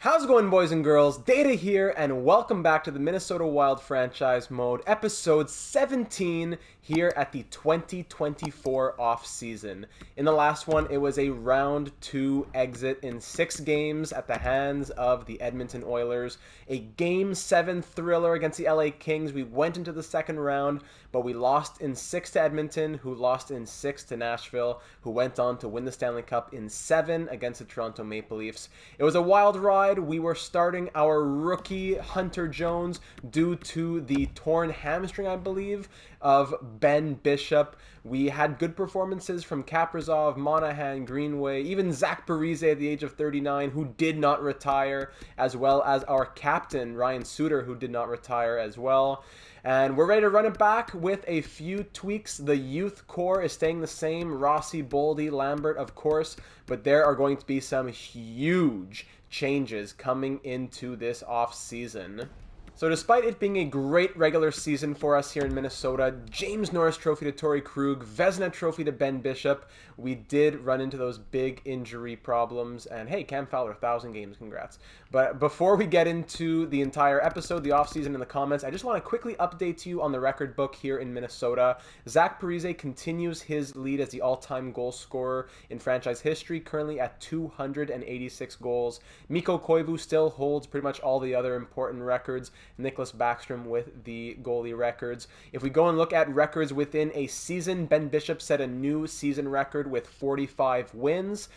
How's it going, boys and girls? Data here, and welcome back to the Minnesota Wild franchise mode, episode 17 here at the 2024 off-season. In the last one, it was a round 2 exit in 6 games at the hands of the Edmonton Oilers. A Game 7 thriller against the LA Kings. We went into the second round, but we lost in 6 to Edmonton, who lost in 6 to Nashville, who went on to win the Stanley Cup in 7 against the Toronto Maple Leafs. It was a wild ride. We were starting our rookie Hunter Jones due to the torn hamstring, I believe, of Ben Bishop. We had good performances from Kaprizov, Monahan, Greenway, even Zach Parise at the age of 39, who did not retire, as well as our captain, Ryan Suter, who did not retire as well. And we're ready to run it back with a few tweaks. The youth core is staying the same. Rossi, Boldy, Lambert, of course. But there are going to be some huge changes coming into this off-season. So despite it being a great regular season for us here in Minnesota, James Norris Trophy to Torrey Krug, Vezina Trophy to Ben Bishop, we did run into those big injury problems. And hey, Cam Fowler, 1,000 games, congrats. But before we get into the entire episode, the offseason, and the comments, I just want to quickly update you on the record book here in Minnesota. Zach Parise continues his lead as the all-time goal scorer in franchise history, currently at 286 goals. Mikko Koivu still holds pretty much all the other important records. Nicholas Backstrom with the goalie records. If we go and look at records within a season, Ben Bishop set a new season record with 45 wins.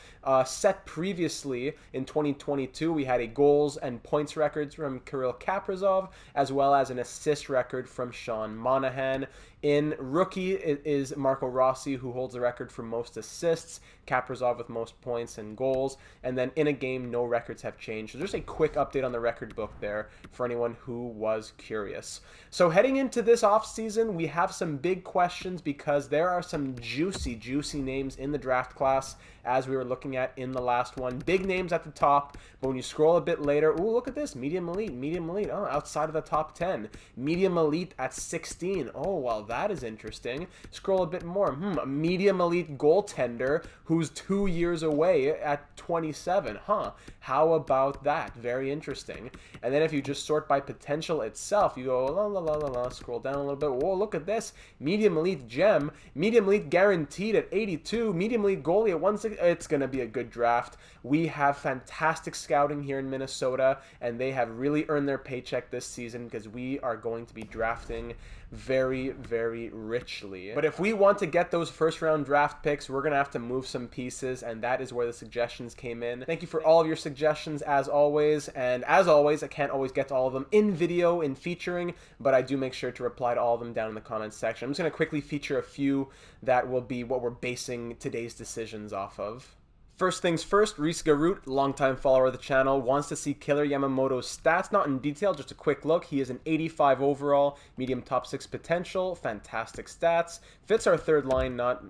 Set previously in 2022, we had a goals and points records from Kirill Kaprizov, as well as an assist record from Sean Monahan. In rookie, it is Marco Rossi who holds the record for most assists, Kaprizov with most points and goals, and then in a game, no records have changed. So just a quick update on the record book there for anyone who was curious. So heading into this offseason, we have some big questions because there are some juicy names in the draft class as we were looking at in the last one. Big names at the top, but when you scroll a bit later, ooh, look at this, medium elite, oh, outside of the top 10. Medium elite at 16, oh, well, that is interesting. Scroll a bit more, a medium elite goaltender who's 2 years away at 27, how about that? Very interesting. And then if you just sort by potential itself, you go, scroll down a little bit, whoa, look at this, medium elite gem, medium elite guaranteed at 82, medium elite goalie at 160, it's going to be a good draft. We have fantastic scouting here in Minnesota, and they have really earned their paycheck this season because we are going to be drafting very, very richly. But if we want to get those first round draft picks, we're going to have to move some pieces, and that is where the suggestions came in. Thank you for all of your suggestions as always, and as always, I can't always get to all of them in video, in featuring, but I do make sure to reply to all of them down in the comments section. I'm just going to quickly feature a few that will be what we're basing today's decisions off of. First things first, Reese Garut, longtime follower of the channel, wants to see Killer Yamamoto's stats, not in detail, just a quick look. He is an 85 overall, medium top 6 potential, fantastic stats. Fits our third line, not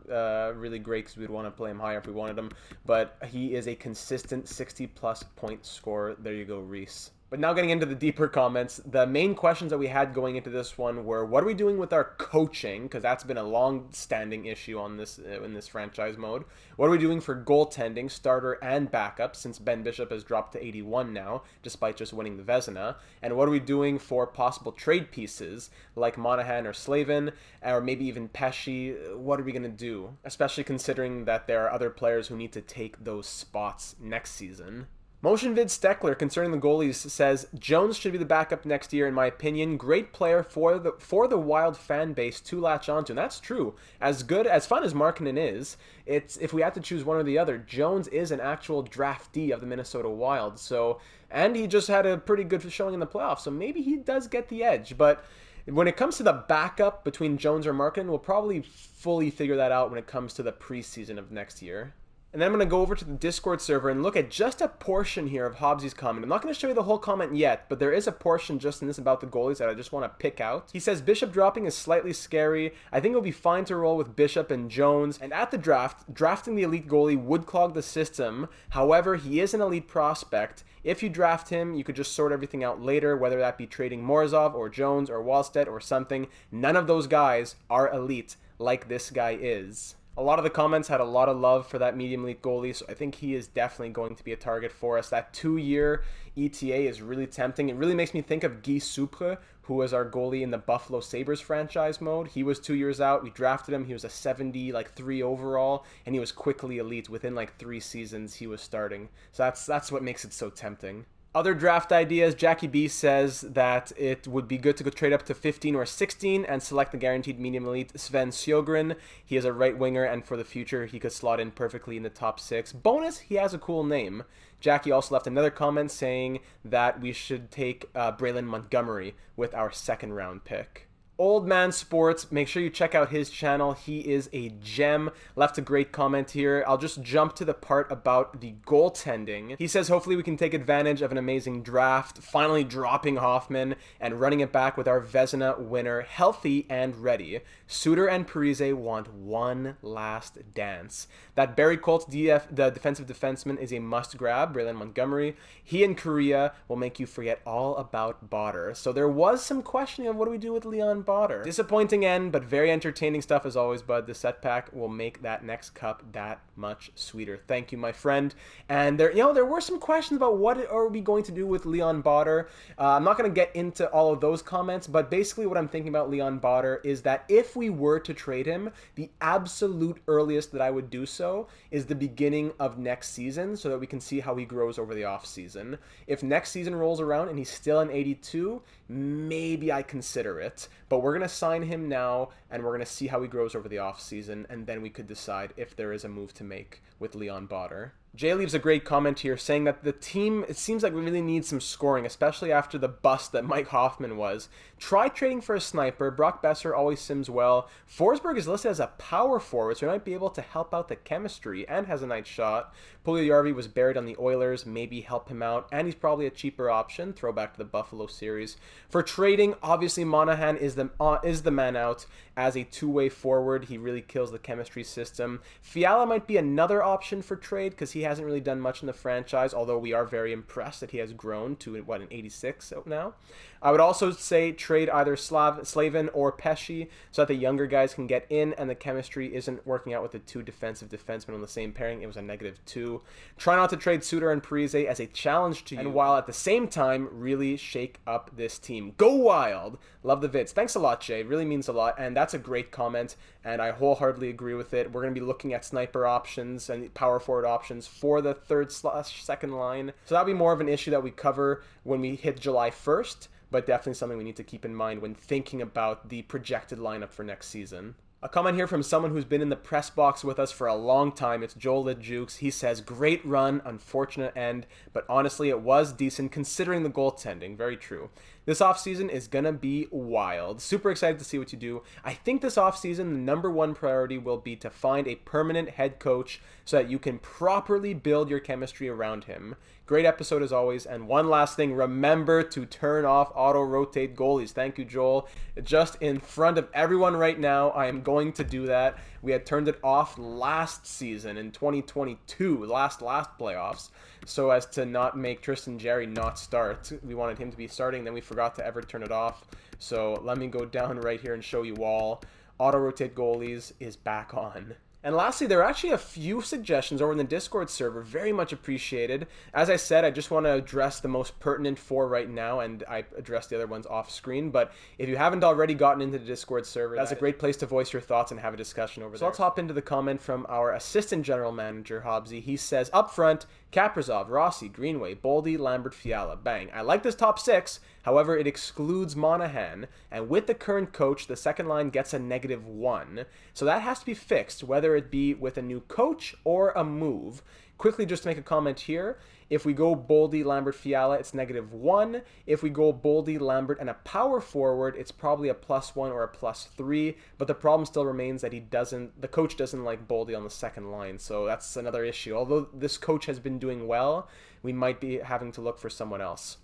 really great because we'd want to play him higher if we wanted him, but he is a consistent 60-plus point scorer. There you go, Reese. But now getting into the deeper comments, the main questions that we had going into this one were, what are we doing with our coaching? Because that's been a long-standing issue on this in this franchise mode. What are we doing for goaltending, starter and backup, since Ben Bishop has dropped to 81 now, despite just winning the Vezina? And what are we doing for possible trade pieces, like Monahan or Slavin, or maybe even Pesci? What are we going to do? Especially considering that there are other players who need to take those spots next season. MotionVid Steckler concerning the goalies says, Jones should be the backup next year in my opinion. Great player for the Wild fan base to latch onto. And that's true. As good, as fun as Markkanen is, it's if we had to choose one or the other, Jones is an actual draftee of the Minnesota Wild. So, and he just had a pretty good showing in the playoffs. So maybe he does get the edge. But when it comes to the backup between Jones or Markkanen, we'll probably fully figure that out when it comes to the preseason of next year. And then I'm going to go over to the Discord server and look at just a portion here of Hobbsy's comment. I'm not going to show you the whole comment yet, but there is a portion just in this about the goalies that I just want to pick out. He says, Bishop dropping is slightly scary. I think it'll be fine to roll with Bishop and Jones. And at the draft, drafting the elite goalie would clog the system. However, he is an elite prospect. If you draft him, you could just sort everything out later, whether that be trading Morozov or Jones or Wallstedt or something. None of those guys are elite like this guy is. A lot of the comments had a lot of love for that medium elite goalie, so I think he is definitely going to be a target for us. That 2-year ETA is really tempting. It really makes me think of Guy Supre, who was our goalie in the Buffalo Sabres franchise mode. He was 2 years out. We drafted him. He was a 73 overall, and he was quickly elite. Within 3 seasons, he was starting. So that's what makes it so tempting. Other draft ideas, Jackie B says that it would be good to go trade up to 15 or 16 and select the guaranteed medium elite Sven Sjögren. He is a right winger, and for the future, he could slot in perfectly in the top 6. Bonus, he has a cool name. Jackie also left another comment saying that we should take Braylon Montgomery with our 2nd round pick. Old Man Sports, make sure you check out his channel. He is a gem. Left a great comment here. I'll just jump to the part about the goaltending. He says hopefully we can take advantage of an amazing draft, finally dropping Hoffman and running it back with our Vezina winner healthy and ready. Suter and Parise want one last dance. That Barry Colts the defensive defenseman is a must grab, Braylon Montgomery. He and Korea will make you forget all about Botter. So there was some questioning of what do we do with Leon Botter. Disappointing end, but very entertaining stuff as always, bud. The set pack will make that next cup that much sweeter. Thank you, my friend. And there were some questions about what are we going to do with Leon Botter. I'm not going to get into all of those comments, but basically what I'm thinking about Leon Botter is that if we were to trade him, the absolute earliest that I would do so is the beginning of next season so that we can see how he grows over the offseason. If next season rolls around and he's still an 82, maybe I consider it. But we're going to sign him now, and we're going to see how he grows over the offseason, and then we could decide if there is a move to make with Leon Botter. Jay leaves a great comment here saying that the team, it seems like we really need some scoring, especially after the bust that Mike Hoffman was. Try trading for a sniper. Brock Besser always sims well. Forsberg is listed as a power forward, so he might be able to help out the chemistry and has a nice shot. Puljujärvi was buried on the Oilers, maybe help him out, and he's probably a cheaper option. Throwback to the Buffalo series. For trading, obviously Monahan is the man out as a two-way forward. He really kills the chemistry system. Fiala might be another option for trade because he hasn't really done much in the franchise, although we are very impressed that he has grown to, an 86 now. I would also say trade either Slavin or Pesci so that the younger guys can get in and the chemistry isn't working out with the two defensive defensemen on the same pairing. It was a -2. Try not to trade Suter and Parise as a challenge to you, and while at the same time really shake up this team. Go Wild! Love the vids. Thanks a lot, Jay. It really means a lot, and that's a great comment, and I wholeheartedly agree with it. We're going to be looking at sniper options and power forward options for the 3rd/2nd line. So that'll be more of an issue that we cover when we hit July 1st, but definitely something we need to keep in mind when thinking about the projected lineup for next season. A comment here from someone who's been in the press box with us for a long time. It's Joel Jukes. He says, great run, unfortunate end, but honestly it was decent considering the goaltending. Very true. This offseason is going to be wild. Super excited to see what you do. I think this offseason, the number one priority will be to find a permanent head coach so that you can properly build your chemistry around him. Great episode as always. And one last thing, remember to turn off auto-rotate goalies. Thank you, Joel. Just in front of everyone right now, I am going to do that. We had turned it off last season in 2022, last playoffs, so as to not make Tristan Jarry not start. We wanted him to be starting, then we forgot to ever turn it off. So let me go down right here and show you all. Auto-rotate goalies is back on. And lastly, there are actually a few suggestions over in the Discord server, very much appreciated. As I said, I just want to address the most pertinent 4 right now, and I address the other ones off screen. But if you haven't already gotten into the Discord server, that's a great place to voice your thoughts and have a discussion over there. So let's hop into the comment from our assistant general manager, Hobbsy. He says, up front, Kaprizov, Rossi, Greenway, Boldy, Lambert, Fiala. Bang. I like this top 6. However, it excludes Monahan, and with the current coach, the second line gets a -1. So that has to be fixed, whether it be with a new coach or a move. Quickly, just to make a comment here, if we go Boldy, Lambert, Fiala, it's -1. If we go Boldy, Lambert, and a power forward, it's probably a +1 or a +3. But the problem still remains that the coach doesn't like Boldy on the second line. So that's another issue. Although this coach has been doing well, we might be having to look for someone else.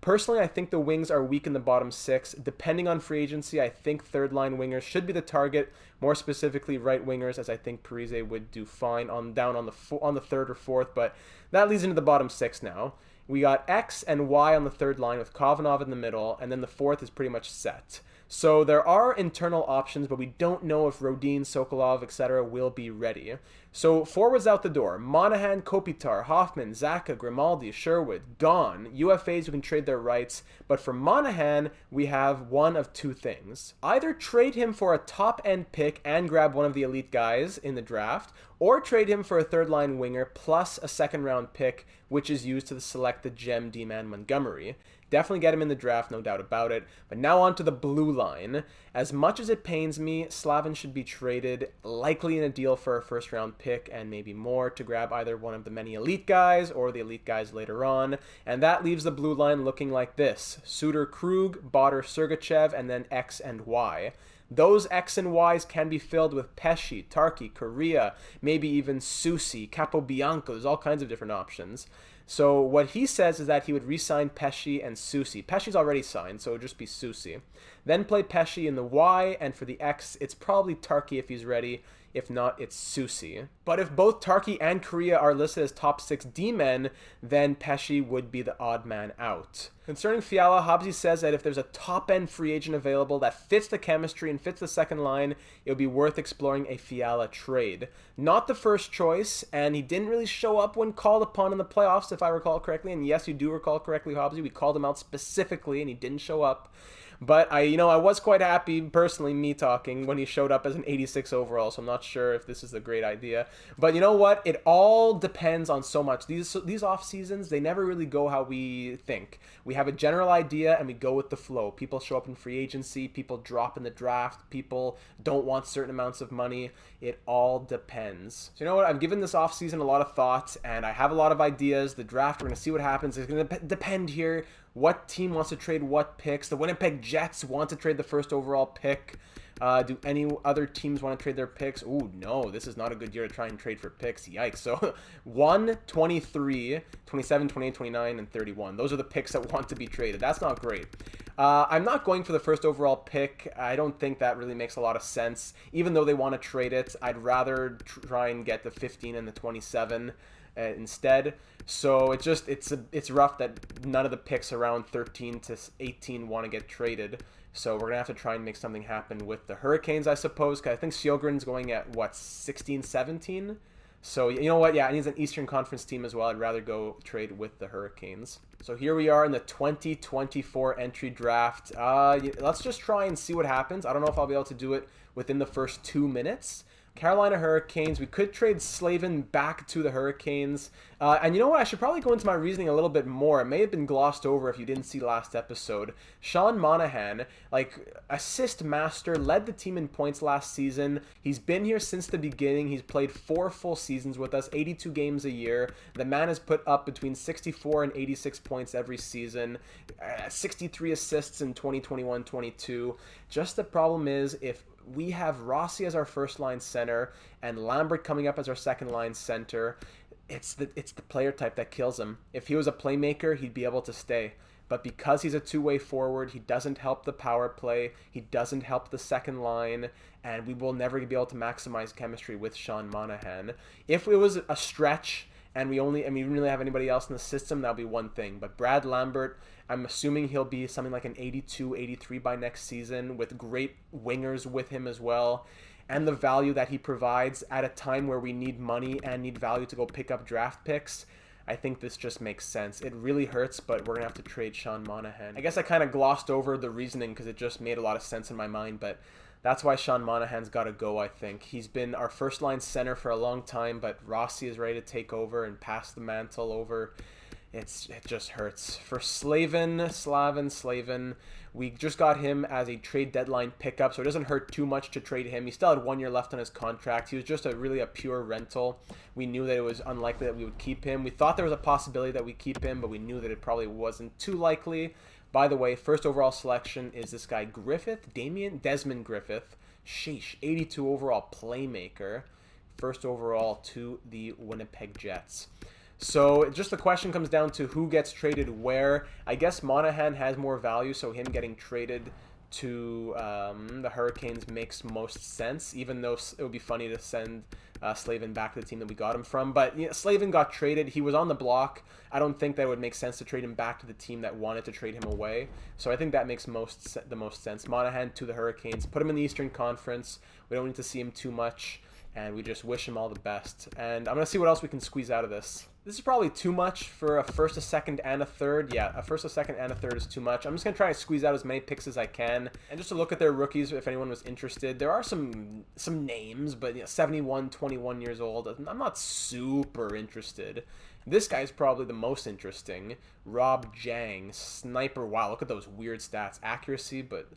Personally, I think the wings are weak in the bottom 6. Depending on free agency, I think third-line wingers should be the target, more specifically right wingers, as I think Parise would do fine down on the 3rd or 4th, but that leads into the bottom 6 now. We got X and Y on the 3rd line with Kovanov in the middle, and then the 4th is pretty much set. So there are internal options, but we don't know if Rodin, Sokolov, etc. will be ready. So forwards out the door: Monahan, Kopitar, Hoffman, Zaka, Grimaldi, Sherwood, gone. UFAs who can trade their rights. But for Monahan, we have one of two things. Either trade him for a top-end pick and grab one of the elite guys in the draft, or trade him for a third-line winger plus a second-round pick, which is used to select the gem D-man Montgomery. Definitely get him in the draft, no doubt about it. But now on to the blue line. As much as it pains me, Slavin should be traded, likely in a deal for a first-round pick and maybe more to grab either one of the many elite guys or the elite guys later on. And that leaves the blue line looking like this: Suter, Krug, Botter, Sergachev, and then X and Y. Those X and Ys can be filled with Pesci, Tarki, Correa, maybe even Susi, Capobianco. There's all kinds of different options. So what he says is that he would re-sign Pesci and Susi. Pesci's already signed, so it would just be Susi. Then play Pesci in the Y, and for the X, it's probably Tarki if he's ready. If not, it's Susi. But if both Tarki and Correa are listed as top 6 D-men, then Pesci would be the odd man out. Concerning Fiala, Hobbsy says that if there's a top-end free agent available that fits the chemistry and fits the second line, it would be worth exploring a Fiala trade. Not the first choice, and he didn't really show up when called upon in the playoffs, if I recall correctly. And yes, you do recall correctly, Hobbsy. We called him out specifically, and he didn't show up. But I was quite happy, personally, me talking, when he showed up as an 86 overall, so I'm not sure if this is a great idea. But you know what? It all depends on so much. These off seasons, they never really go how we think. We have a general idea and we go with the flow. People show up in free agency, people drop in the draft, people don't want certain amounts of money. It all depends. So you know what? I've given this off season a lot of thought, and I have a lot of ideas. The draft, we're going to see what happens. It's going to depend here. What team wants to trade what picks? The Winnipeg Jets want to trade the first overall pick. Do any other teams want to trade their picks? Ooh, no, this is not a good year to try and trade for picks. Yikes. So 1, 23, 27, 28, 29, and 31. Those are the picks that want to be traded. That's not great. I'm not going for the first overall pick. I don't think that really makes a lot of sense. Even though they want to trade it, I'd rather try and get the 15 and the 27 instead. So it's rough that none of the picks around 13 to 18 want to get traded. So we're going to have to try and make something happen with the Hurricanes, I suppose, because I think Sjogren's going at, 16, 17? So, you know what? Yeah, it needs an Eastern Conference team as well. I'd rather go trade with the Hurricanes. So here we are in the 2024 entry draft. Let's just try and see what happens. I don't know if I'll be able to do it within the first 2 minutes. Carolina Hurricanes. We could trade Slavin back to the Hurricanes. And you know what? I should probably go into my reasoning a little bit more. It may have been glossed over if you didn't see last episode. Sean Monahan, assist master, led the team in points last season. He's been here since the beginning. He's played 4 full seasons with us, 82 games a year. The man has put up between 64 and 86 points every season, 63 assists in 2021-22. Just the problem is, if we have Rossi as our first line center and Lambert coming up as our second line center, it's the player type that kills him. If he was a playmaker, he'd be able to stay. But because he's a two-way forward, he doesn't help the power play, he doesn't help the second line, and we will never be able to maximize chemistry with Sean Monahan. If it was a stretch and we didn't really have anybody else in the system, that would be one thing. But Brad Lambert, I'm assuming he'll be something like an 82, 83 by next season, with great wingers with him as well. And the value that he provides at a time where we need money and need value to go pick up draft picks, I think this just makes sense. It really hurts, but we're going to have to trade Sean Monahan. I guess I kind of glossed over the reasoning because it just made a lot of sense in my mind, but that's why Sean Monahan's got to go, I think. He's been our first-line center for a long time, but Rossi is ready to take over and pass the mantle over. It just hurts. For Slavin, we just got him as a trade deadline pickup, so it doesn't hurt too much to trade him. He still had 1 year left on his contract. He was just really a pure rental. We knew that it was unlikely that we would keep him. We thought there was a possibility that we keep him, but we knew that it probably wasn't too likely. By the way, first overall selection is this guy Desmond Griffith. Sheesh, 82 overall playmaker. First overall to the Winnipeg Jets. So just the question comes down to who gets traded where. I guess Monahan has more value, so him getting traded to the Hurricanes makes most sense, even though it would be funny to send Slavin back to the team that we got him from. But you know, Slavin got traded. He was on the block. I don't think that it would make sense to trade him back to the team that wanted to trade him away. So I think that makes the most sense. Monahan to the Hurricanes. Put him in the Eastern Conference. We don't need to see him too much. And we just wish him all the best. And I'm going to see what else we can squeeze out of this. This is probably too much for a first, a second, and a third. Yeah, a first, a second, and a third is too much. I'm just going to try to squeeze out as many picks as I can. And just to look at their rookies, if anyone was interested. There are some names, but you know, 71, 21 years old. I'm not super interested. This guy's probably the most interesting. Rob Jang, sniper. Wow, look at those weird stats. Accuracy, but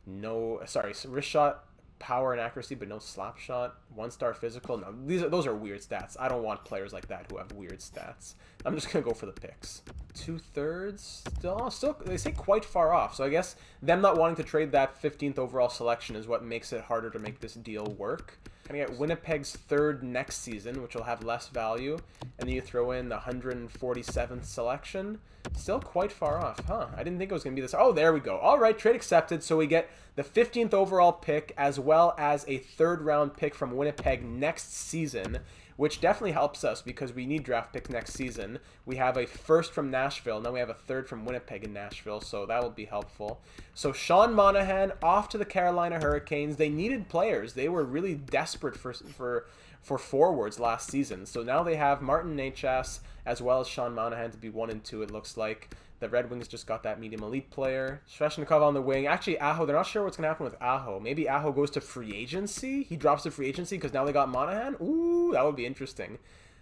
no... Sorry, wrist shot, power and accuracy, but no slap shot. 1-star physical. No, those are weird stats. I don't want players like that who have weird stats. I'm just gonna go for the picks. 2/3. Still, they say quite far off. So I guess them not wanting to trade that 15th overall selection is what makes it harder to make this deal work. Gonna get Winnipeg's 3rd next season, which will have less value, and then you throw in the 147th selection. Still quite far off, huh? I didn't think it was gonna be this. Oh, there we go. All right, trade accepted. So we get the 15th overall pick as well as a 3rd round pick from Winnipeg next season, which definitely helps us because we need draft picks next season. We have a 1st from Nashville. Now we have a 3rd from Winnipeg in Nashville, so that will be helpful. So Sean Monahan off to the Carolina Hurricanes. They needed players. They were really desperate for forwards last season. So now they have Martin Necas as well as Sean Monahan to be 1 and 2, it looks like. The Red Wings just got that medium elite player. Svechnikov on the wing. Actually, Aho, they're not sure what's going to happen with Aho. Maybe Aho goes to free agency? He drops to free agency because now they got Monahan? Ooh, that would be interesting.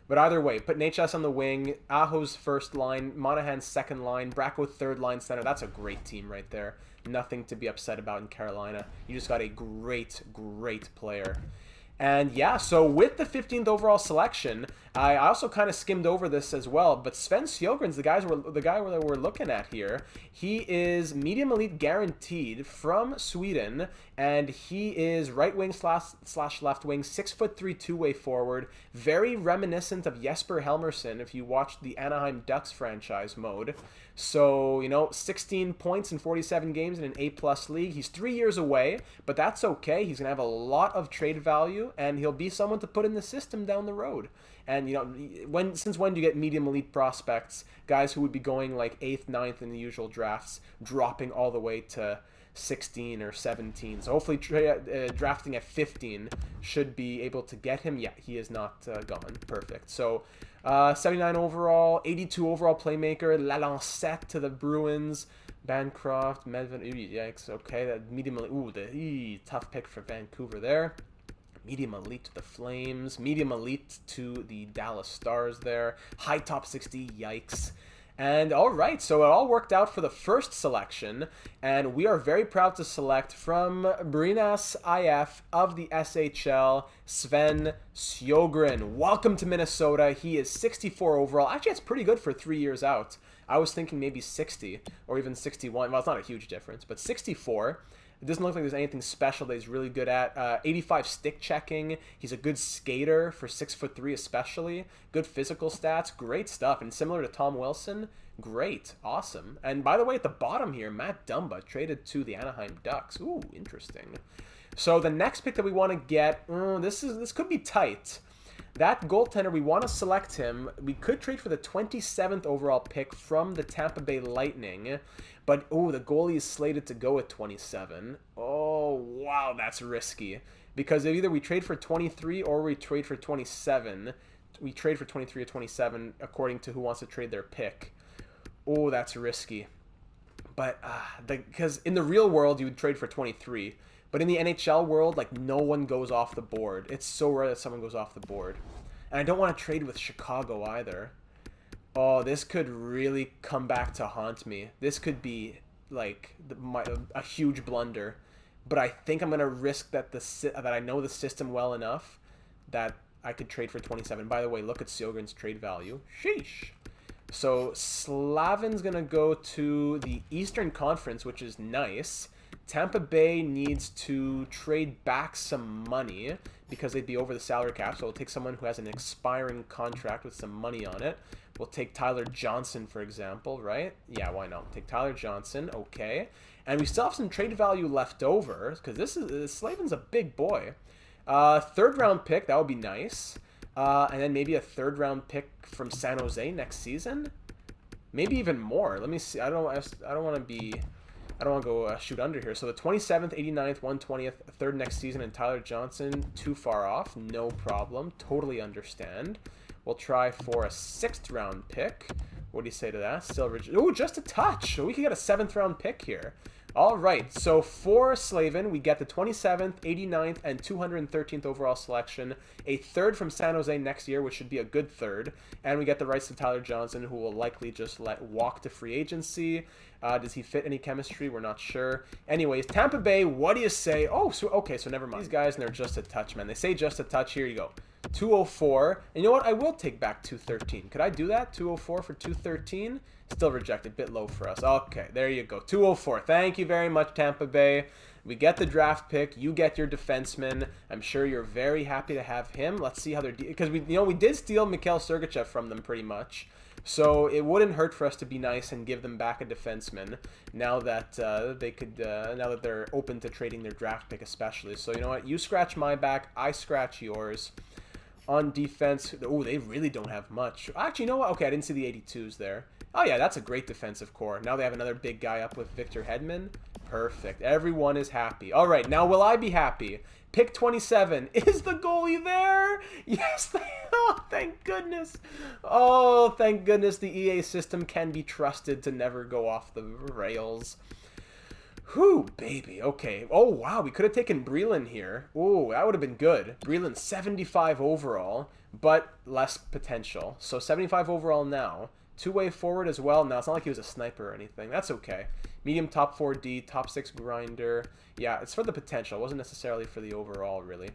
But either way, put Necas on the wing, Aho's 1st line, Monahan's 2nd line, Bracco 3rd line center. That's a great team right there. Nothing to be upset about in Carolina. You just got a great, great player. And yeah, so with the 15th overall selection, I also kind of skimmed over this as well, but Sven Sjogren's the guy that we're looking at here. He is medium elite guaranteed from Sweden, and he is right wing slash left wing, 6'3" two-way forward, very reminiscent of Jesper Helmersson if you watched the Anaheim Ducks franchise mode. So, you know, 16 points in 47 games in an A+ league. He's 3 years away, but that's okay. He's going to have a lot of trade value, and he'll be someone to put in the system down the road. And, you know, since when do you get medium elite prospects, guys who would be going like 8th, 9th in the usual drafts, dropping all the way to 16 or 17? So hopefully drafting at 15 should be able to get him. Yeah, he is not gone. Perfect. So 79 overall, 82 overall playmaker, Lalancette to the Bruins, Bancroft, Medved, yikes, okay, that medium elite, ooh, tough pick for Vancouver there. Medium elite to the Flames, medium elite to the Dallas Stars there, high top 60, yikes. And all right, so it all worked out for the 1st selection, and we are very proud to select from Brynäs IF of the SHL, Sven Sjogren. Welcome to Minnesota. He is 64 overall. Actually, it's pretty good for 3 years out. I was thinking maybe 60 or even 61. Well, it's not a huge difference, but 64. It doesn't look like there's anything special that he's really good at. 85 stick checking. He's a good skater for 6'3" especially. Good physical stats. Great stuff. And similar to Tom Wilson, great. Awesome. And by the way, at the bottom here, Matt Dumba traded to the Anaheim Ducks. Ooh, interesting. So the next pick that we want to get, this could be tight. That goaltender, we want to select him. We could trade for the 27th overall pick from the Tampa Bay Lightning. But, oh, the goalie is slated to go at 27. Oh, wow, that's risky. Because either we trade for 23 or we trade for 27. We trade for 23 or 27 according to who wants to trade their pick. Oh, that's risky. But, because in the real world, you would trade for 23. But in the NHL world, like, no one goes off the board. It's so rare that someone goes off the board. And I don't want to trade with Chicago either. Oh, this could really come back to haunt me. This could be, like, a huge blunder. But I think I'm going to risk that I know the system well enough that I could trade for 27. By the way, look at Sjogren's trade value. Sheesh. So Slavin's going to go to the Eastern Conference, which is nice. Tampa Bay needs to trade back some money because they'd be over the salary cap. So we'll take someone who has an expiring contract with some money on it. We'll take Tyler Johnson, for example, right? Yeah, why not? We'll take Tyler Johnson, okay. And we still have some trade value left over because Slavin's a big boy. Third round pick, that would be nice. And then maybe a third round pick from San Jose next season. Maybe even more. Let me see. I don't want to go shoot under here. So the 27th, 89th, 120th, third next season, and Tyler Johnson, too far off. No problem. Totally understand. We'll try for a 6th round pick. What do you say to that? Still, oh, just a touch. So we could get a 7th round pick here. All right, so for Slavin, we get the 27th, 89th, and 213th overall selection, a third from San Jose next year, which should be a good third, and we get the rights to Tyler Johnson, who will likely just let walk to free agency. Does he fit any chemistry? We're not sure. Anyways, Tampa Bay, what do you say? Oh, so okay, so never mind. These guys, and they're just a touch, man. They say just a touch. Here you go. 204. And you know what? I will take back 213. Could I do that? 204 for 213? Still rejected. Bit low for us. Okay, there you go. 204. Thank you very much, Tampa Bay. We get the draft pick. You get your defenseman. I'm sure you're very happy to have him. Let's see how they're... Because we did steal Mikhail Sergachev from them pretty much. So it wouldn't hurt for us to be nice and give them back a defenseman now that now that they're open to trading their draft pick especially. So you know what? You scratch my back. I scratch yours. On defense, oh, they really don't have much. Actually, you know what? Okay, I didn't see the 82s there. Oh, yeah, that's a great defensive core. Now they have another big guy up with Victor Hedman. Perfect. Everyone is happy. All right, now will I be happy? Pick 27. Is the goalie there? Yes. Oh, thank goodness. Oh, thank goodness the EA system can be trusted to never go off the rails. Whew, baby. Okay. Oh, wow. We could have taken Breland here. Oh, that would have been good. Breland, 75 overall, but less potential. So 75 overall now. Two-way forward as well. Now, it's not like he was a sniper or anything. That's okay. Medium top 4D, top 6 grinder. Yeah, it's for the potential. It wasn't necessarily for the overall, really.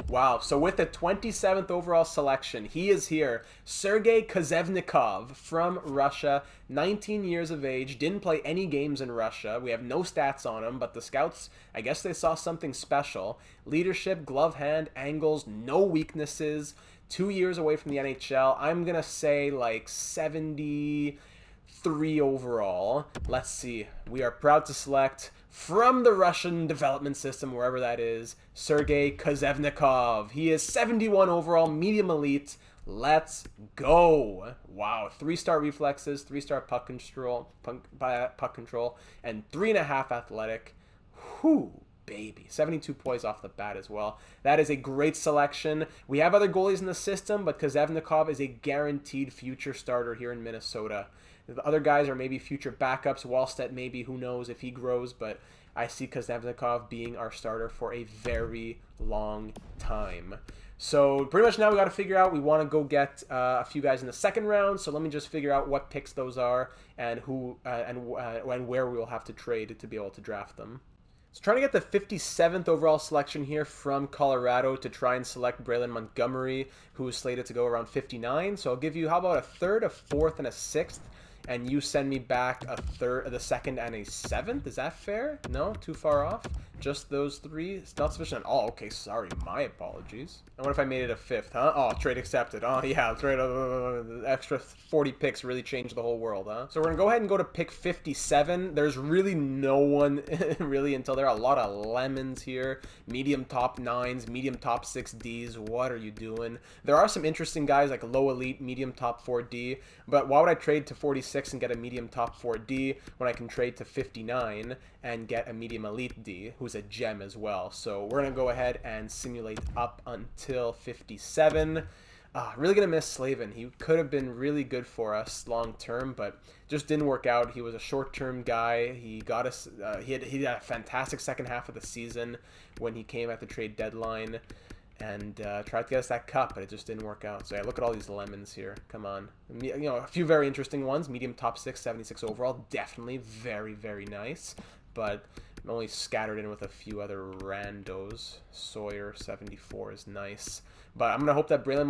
Wow, so with the 27th overall selection, he is here. Sergei Kozevnikov from Russia, 19 years of age, didn't play any games in Russia. We have no stats on him, but the scouts, I guess they saw something special. Leadership, glove hand, angles, no weaknesses. 2 years away from the NHL. I'm going to say like 73 overall. Let's see. We are proud to select from the Russian development system, wherever that is, Sergei Kozevnikov. He is 71 overall, medium elite. Let's go. Wow, 3-star reflexes, 3-star puck control, and 3.5 athletic. Whew, baby. 72 poise off the bat as well. That is a great selection. We have other goalies in the system, but Kozevnikov is a guaranteed future starter here in Minnesota. The other guys are maybe future backups. Wallstedt maybe, who knows if he grows, but I see Kozevnikov being our starter for a very long time. So pretty much now we got to figure out, we want to go get a few guys in the second round, so let me just figure out what picks those are and who and where we will have to trade to be able to draft them. So trying to get the 57th overall selection here from Colorado to try and select Braylon Montgomery, who is slated to go around 59. So I'll give you, how about a third, a fourth, and a sixth? And you send me back a third, the second, and a seventh. Is that fair? No? Too far off? Just those three? It's not sufficient. Oh, okay. Sorry. My apologies. And what if I made it a fifth, huh? Oh, trade accepted. Oh, yeah. Trade, extra 40 picks really changed the whole world, huh? So we're going to go ahead and go to pick 57. There's really no one really until there are a lot of lemons here. Medium top 9s, medium top 6Ds. What are you doing? There are some interesting guys like low elite, medium top 4D. But why would I trade to 46 and get a medium top 4D when I can trade to 59 and get a medium elite D, who's a gem as well? So we're going to go ahead and simulate up until 57. Really going to miss Slavin. He could have been really good for us long term, but just didn't work out. He was a short-term guy. He got us. He had a fantastic second half of the season when he came at the trade deadline and tried to get us that cup, but it just didn't work out. So yeah, look at all these lemons here. Come on. You know, a few very interesting ones. Medium top 6, 76 overall. Definitely very, very nice. But I'm only scattered in with a few other randos. Sawyer, 74 is nice. But I'm going to hope that Braylon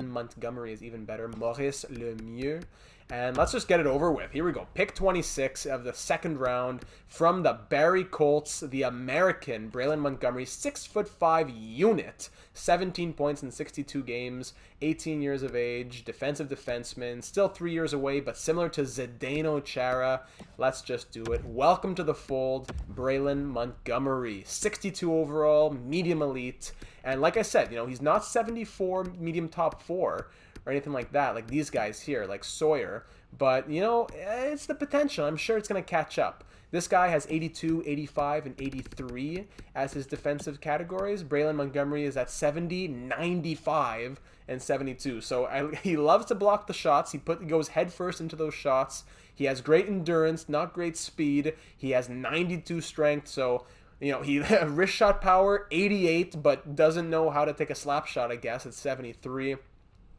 Montgomery is even better. Maurice Lemieux. And let's just get it over with. Here we go. Pick 26 of the second round from the Barrie Colts, the American Braylon Montgomery, 6'5" unit, 17 points in 62 games, 18 years of age, defensive defenseman, still 3 years away, but similar to Zdeno Chara. Let's just do it. Welcome to the fold, Braylon Montgomery, 62 overall, medium elite. And like I said, he's not 74 medium top 4 or anything like that, like these guys here, like Sawyer. But, it's the potential. I'm sure it's going to catch up. This guy has 82, 85, and 83 as his defensive categories. Braylon Montgomery is at 70, 95, and 72. So he loves to block the shots. He goes head first into those shots. He has great endurance, not great speed. He has 92 strength, so... he wrist shot power, 88, but doesn't know how to take a slap shot, I guess, at 73.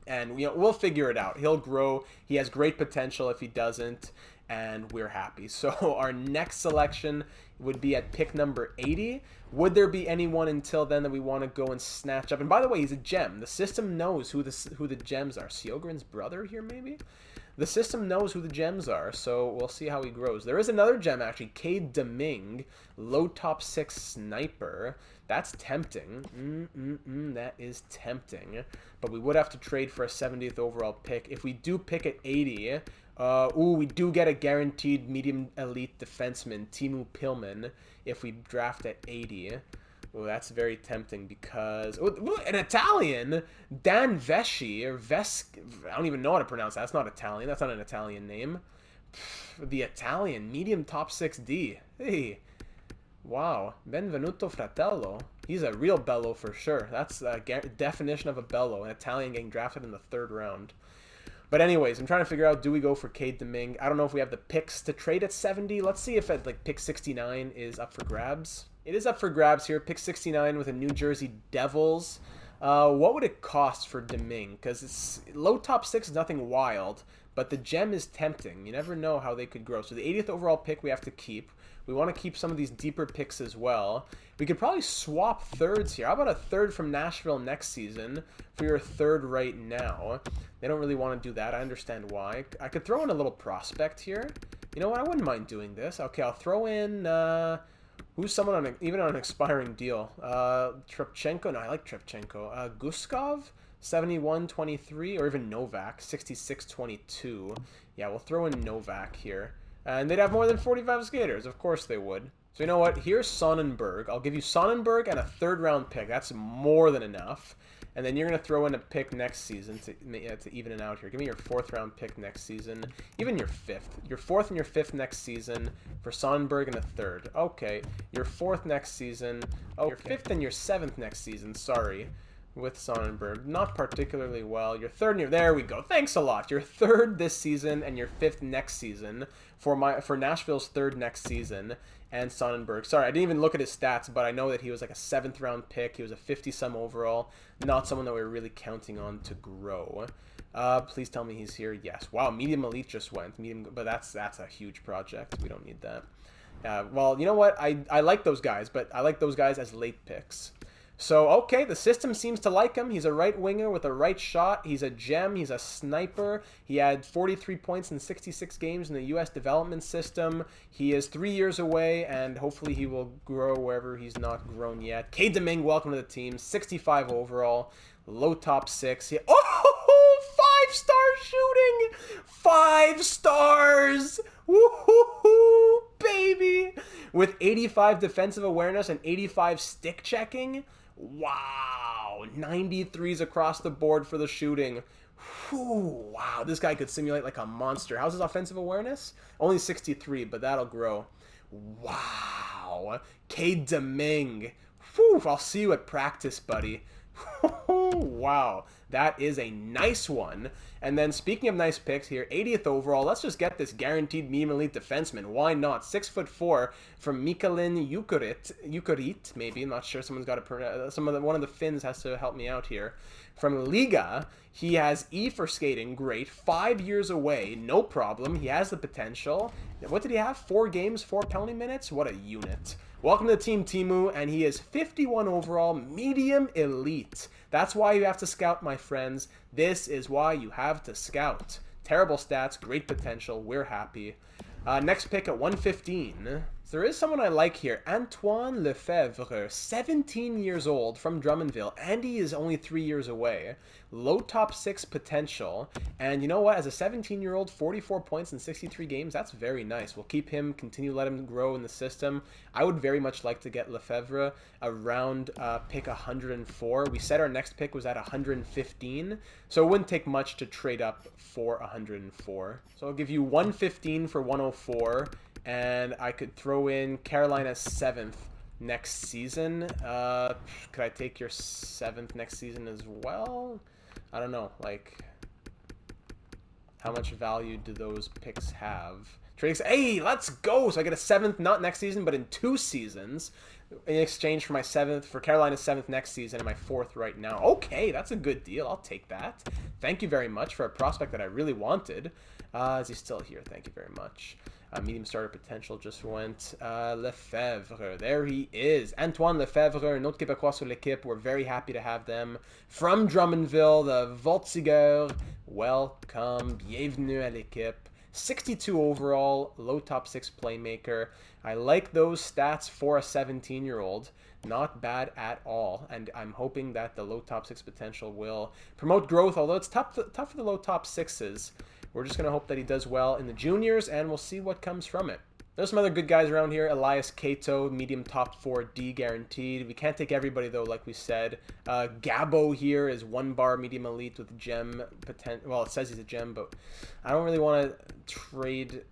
And, we'll figure it out. He'll grow. He has great potential if he doesn't, and we're happy. So our next selection would be at pick number 80. Would there be anyone until then that we want to go and snatch up? And by the way, he's a gem. The system knows who the gems are. Sjogren's brother here, maybe? The system knows who the gems are, so we'll see how he grows. There is another gem, actually, Cade Domingue, low top 6 sniper. That's tempting. That is tempting. But we would have to trade for a 70th overall pick. If we do pick at 80, we do get a guaranteed medium elite defenseman, Teemu Pillman, if we draft at 80. Well, that's very tempting because... an Italian! Dan Vesci, or I don't even know how to pronounce that. That's not Italian. That's not an Italian name. The Italian, medium top 6D. Hey. Wow. Benvenuto Fratello. He's a real bello for sure. That's a definition of a bello. An Italian getting drafted in the 3rd round. But anyways, I'm trying to figure out, do we go for Cade Domingue? I don't know if we have the picks to trade at 70. Let's see if at pick 69 is up for grabs. It is up for grabs here. Pick 69 with a New Jersey Devils. What would it cost for Domingue? Because it's low top 6 is nothing wild, but the gem is tempting. You never know how they could grow. So the 80th overall pick we have to keep. We want to keep some of these deeper picks as well. We could probably swap thirds here. How about a third from Nashville next season for your third right now? They don't really want to do that. I understand why. I could throw in a little prospect here. You know what? I wouldn't mind doing this. Okay, I'll throw in... who's someone even on an expiring deal? Trepchenko? No, I like Trepchenko. Guskov? 71-23, or even Novak, 66-22. Yeah, we'll throw in Novak here. And they'd have more than 45 skaters. Of course they would. So you know what? Here's Sonnenberg. I'll give you Sonnenberg and a 3rd round pick. That's more than enough. And then you're going to throw in a pick next season to even it out here. Give me your 4th round pick next season. Even your 5th. Your 4th and your 5th next season for Sonnenberg and a 3rd. Okay. Your 4th next season. Oh, your 5th and your 7th next season. Sorry. With Sonnenberg. Not particularly well. Your 3rd and your... There we go. Thanks a lot. Your 3rd this season and your 5th next season for Nashville's 3rd next season. And Sonnenberg. Sorry, I didn't even look at his stats, but I know that he was like a 7th round pick. He was a 50-some overall. Not someone that we were really counting on to grow. Please tell me he's here. Yes. Wow, medium elite just went. But that's a huge project. We don't need that. Well, you know what? I like those guys, but I like those guys as late picks. So, okay, the system seems to like him. He's a right winger with a right shot. He's a gem. He's a sniper. He had 43 points in 66 games in the U.S. development system. He is 3 years away, and hopefully he will grow wherever he's not grown yet. Cade Domingue, welcome to the team. 65 overall, low top 6. Oh, 5-star shooting! 5 stars! Woo-hoo-hoo, baby! With 85 defensive awareness and 85 stick checking. Wow, 93s across the board for the shooting. Whew, wow, this guy could simulate like a monster. How's his offensive awareness? Only 63, but that'll grow. Wow, Cade Domingue. Whew, I'll see you at practice, buddy. Wow, that is a nice one. And then speaking of nice picks here, 80th overall, let's just get this guaranteed medium elite defenseman. Why not? 6'4" from Mikalin Jukurit, maybe. I'm not sure. Someone's got to one of the Finns has to help me out here. From Liga, he has E for skating, great. 5 years away, no problem. He has the potential. What did he have? 4 games, 4 penalty minutes? What a unit. Welcome to the team, Teemu, and he is 51 overall, medium elite. That's why you have to scout, my friends. This is why you have to scout. Terrible stats, great potential. We're happy. Next pick at 115. So there is someone I like here. Antoine Lefebvre, 17 years old, from Drummondville. Andy is only 3 years away. Low top 6 potential. And you know what? As a 17-year-old, 44 points in 63 games, that's very nice. We'll keep him, continue to let him grow in the system. I would very much like to get Lefebvre around pick 104. We said our next pick was at 115, so it wouldn't take much to trade up for 104. So I'll give you 115 for 104, and I could throw in Carolina's 7th next season. Could I take your 7th next season as well? I don't know, like, how much value do those picks have? Hey, let's go! So I get a 7th, not next season, but in 2 seasons, in exchange for my 7th, for Carolina's 7th next season, and my 4th right now. Okay, that's a good deal. I'll take that. Thank you very much for a prospect that I really wanted. Is he still here? Thank you very much. Medium starter potential just went. Lefebvre, there he is. Antoine Lefebvre, un autre Québécois sur l'équipe. We're very happy to have them. From Drummondville, the Voltigeurs. Welcome, bienvenue à l'équipe. 62 overall, low top 6 playmaker. I like those stats for a 17-year-old. Not bad at all, and I'm hoping that the low top 6 potential will promote growth, although it's tough for the low top 6s. We're just going to hope that he does well in the juniors, and we'll see what comes from it. There's some other good guys around here. Elias Cato, medium top 4D guaranteed. We can't take everybody, though, like we said. Gabo here is 1-bar medium elite with gem potential. Well, it says he's a gem, but I don't really want to trade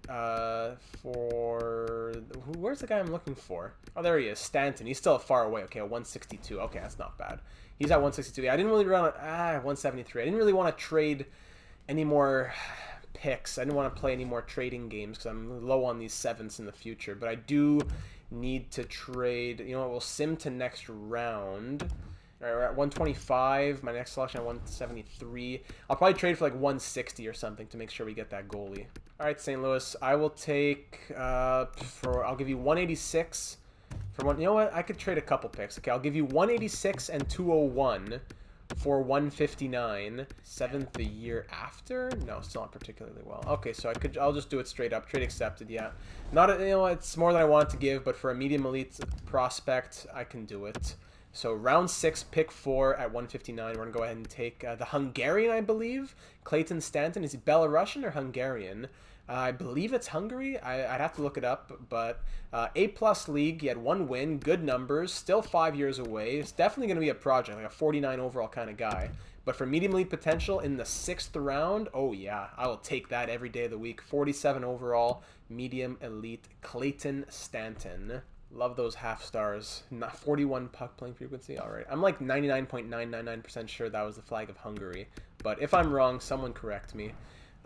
for... Where's the guy I'm looking for? Oh, there he is, Stanton. He's still far away. Okay, a 162. Okay, that's not bad. He's at 162. Yeah, I didn't really run... 173. I didn't really want to trade any more picks. I didn't want to play any more trading games because I'm low on these 7s in the future, but I do need to trade. You know what, we'll sim to next round. All right, we're at 125. My next selection at 173. I'll probably trade for like 160 or something to make sure we get that goalie. All right, St. Louis, I will take I'll give you 186 for one. You know what, I could trade a couple picks. Okay, I'll give you 186 and 201 for 159. 7th the year after? No, still not particularly well. Okay, so I'll just do it straight up. Trade accepted, yeah. Not a, it's more than I wanted to give, but for a medium elite prospect, I can do it. So round 6, pick 4 at 159. We're going to go ahead and take the Hungarian, I believe. Clayton Stanton. Is he Belarusian or Hungarian? I believe it's Hungary. I'd have to look it up, but A+ league. He had 1 win, good numbers, still 5 years away. It's definitely going to be a project, like a 49 overall kind of guy. But for medium elite potential in the 6th round, oh yeah, I will take that every day of the week. 47 overall, medium elite, Clayton Stanton. Love those half stars. Not 41 puck playing frequency. All right, I'm like 99.999% sure that was the flag of Hungary. But if I'm wrong, someone correct me.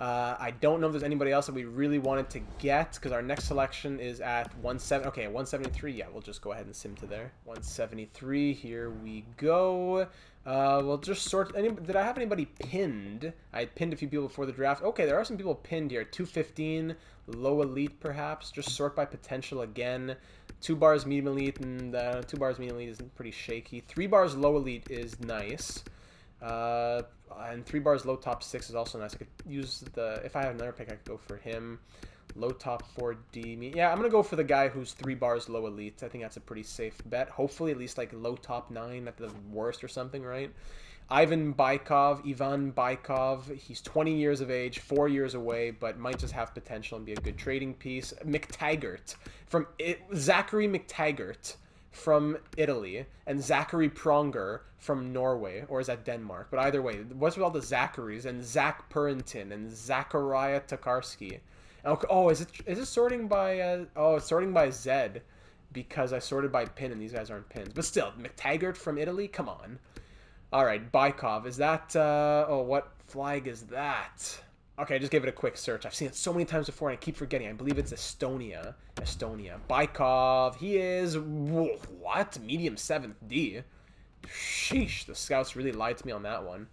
I don't know if there's anybody else that we really wanted to get because our next selection is at 173. Yeah, we'll just go ahead and sim to there. 173. Here we go. We'll just sort. Did I have anybody pinned? I had pinned a few people before the draft. Okay, there are some people pinned here. 215, low elite perhaps. Just sort by potential again. 2 bars medium elite and 2 bars medium elite is pretty shaky. 3 bars low elite is nice. And 3 bars low top 6 is also nice. I could use if I have another pick, I could go for him. Low top 4D. Yeah, I'm going to go for the guy who's 3 bars low elite. I think that's a pretty safe bet. Hopefully at least like low top 9 at the worst or something, right? Ivan Baikov. He's 20 years of age, 4 years away, but might just have potential and be a good trading piece. McTaggart. Zachary McTaggart from Italy, and Zachary Pronger from Norway, or is that Denmark? But either way, what's with all the Zacharys, and Zach Purinton, and Zachariah Tokarski? Oh, is it sorting by, it's sorting by Zed, because I sorted by pin, and these guys aren't pins. But still, McTaggart from Italy? Come on. Alright, Baikov, is that, what flag is that? Okay, I just gave it a quick search. I've seen it so many times before, and I keep forgetting. I believe it's Estonia. Baikov, he is... What? Medium 7th D? Sheesh, the scouts really lied to me on that one.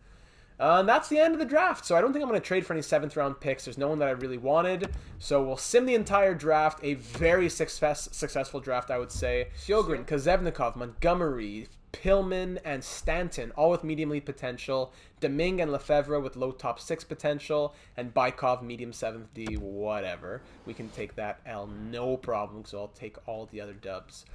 And that's the end of the draft, so I don't think I'm going to trade for any 7th round picks. There's no one that I really wanted, so we'll sim the entire draft. A very successful draft, I would say. Sjogren, Kozevnikov, Montgomery, Pillman, and Stanton, all with medium lead potential. Domingue and Lefebvre with low top 6 potential. And Bykov, medium 7th D, whatever. We can take that L, no problem, so I'll take all the other dubs.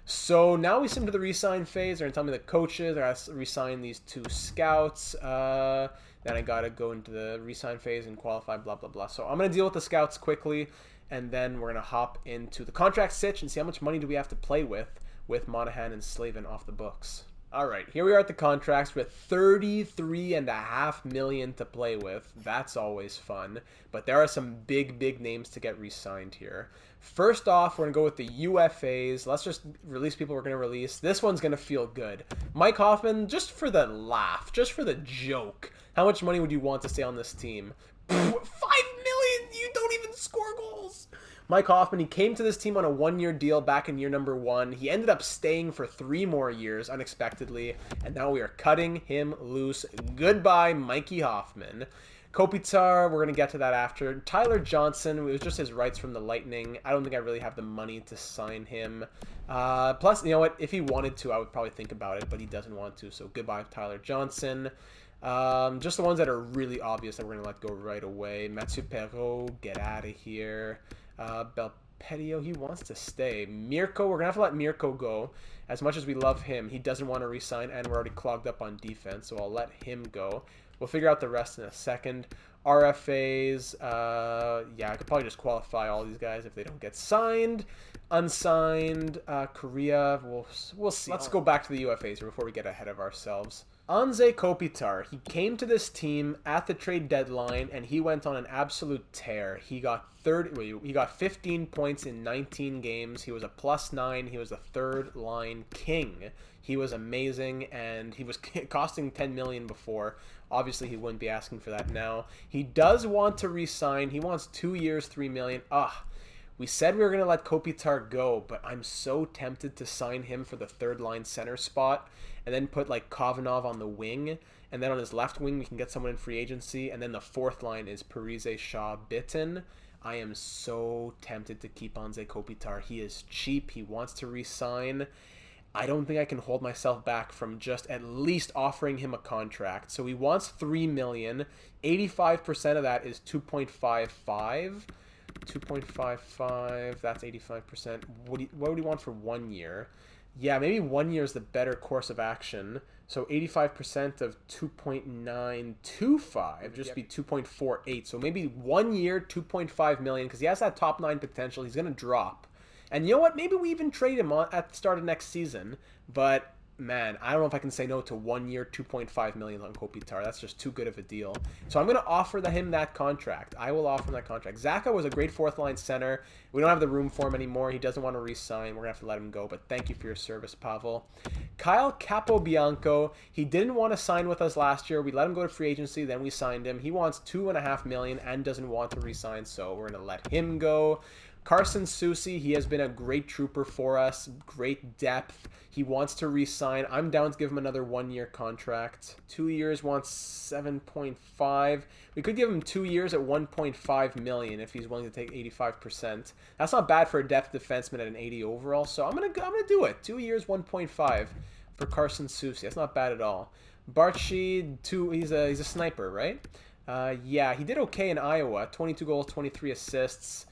So now we sim to the re-sign phase. They're going to tell me the coaches. They're going to re-sign these 2 scouts. Then I got to go into the re-sign phase and qualify, blah, blah, blah. So I'm going to deal with the scouts quickly. And then we're going to hop into the contract sitch and see how much money do we have to play with Monahan and Slavin off the books. All right, here we are at the contracts with $33.5 million to play with. That's always fun. But there are some big names to get re-signed here. First off, we're going to go with the UFAs. Let's just release people we're going to release. This one's going to feel good. Mike Hoffman, just for the laugh, just for the joke. How much money would you want to stay on this team? $5 million! You don't even score goals! Mike Hoffman, he came to this team on a 1-year deal back in year number 1. He ended up staying for 3 more years unexpectedly, and now we are cutting him loose. Goodbye, Mikey Hoffman. Kopitar, we're going to get to that after. Tyler Johnson, it was just his rights from the Lightning. I don't think I really have the money to sign him. Plus, you know what? If he wanted to, I would probably think about it, but he doesn't want to, so goodbye, Tyler Johnson. Just the ones that are really obvious that we're going to let go right away. Mathieu Perreault, get out of here. Belpedio, he wants to stay. Mirko, we're going to have to let Mirko go. As much as we love him, he doesn't want to resign, and we're already clogged up on defense, so I'll let him go. We'll figure out the rest in a second. RFAs, yeah, I could probably just qualify all these guys if they don't get signed. Unsigned, Korea, we'll see. Let's go back to the UFAs here before we get ahead of ourselves. Anze Kopitar, he came to this team at the trade deadline, and he went on an absolute tear. He got 15 points in 19 games. He was a +9. He was a third-line king. He was amazing, and he was costing $10 million before. Obviously, he wouldn't be asking for that now. He does want to re-sign. He wants 2 years, $3 million. We said we were going to let Kopitar go, but I'm so tempted to sign him for the third-line center spot and then put, like, Kovanov on the wing. And then on his left wing, we can get someone in free agency. And then the fourth line is Parise, Shaw, Bitton. I am so tempted to keep Anze Kopitar. He is cheap. He wants to re-sign. I don't think I can hold myself back from just at least offering him a contract. So he wants $3 million. 85% of that is 2.55. 2.55, that's 85%. What would he want for 1 year? Yeah, maybe 1 year is the better course of action. So 85% of 2.925 would just be 2.48. So maybe 1 year, 2.5 million, because he has that top 9 potential. He's going to drop. And you know what? Maybe we even trade him at the start of next season. But, man, I don't know if I can say no to 1 year, 2.5 million on Kopitar. That's just too good of a deal. So I'm going to offer him that contract. I will offer him that contract. Zaka was a great fourth-line center. We don't have the room for him anymore. He doesn't want to re-sign. We're going to have to let him go. But thank you for your service, Pavel. Kyle Capobianco, he didn't want to sign with us last year. We let him go to free agency. Then we signed him. He wants $2.5 million and doesn't want to re-sign. So we're going to let him go. Carson Soucy, he has been a great trooper for us, great depth. He wants to re-sign. I'm down to give him another 1 year contract. 2 years wants 7.5. We could give him 2 years at 1.5 million if he's willing to take 85%. That's not bad for a depth defenseman at an 80 overall. So I'm gonna do it. 2 years, 1.5 for Carson Soucy. That's not bad at all. Barchi, he's a sniper, right? Yeah, he did okay in Iowa. 22 goals, 23 assists.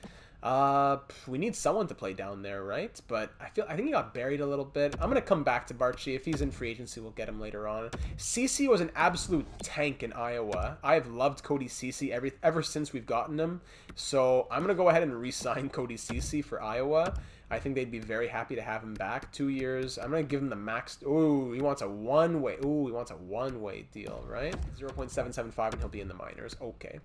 We need someone to play down there, right? But I think he got buried a little bit. I'm gonna come back to Barchi. If he's in free agency, we'll get him later on. Ceci was an absolute tank in Iowa. I've loved Cody Ceci ever since we've gotten him. So I'm gonna go ahead and re-sign Cody Ceci for Iowa. I think they'd be very happy to have him back. 2 years. I'm going to give him the max. Ooh, he wants a one-way. Ooh, he wants a one-way deal, right? 0.775 and he'll be in the minors. Okay.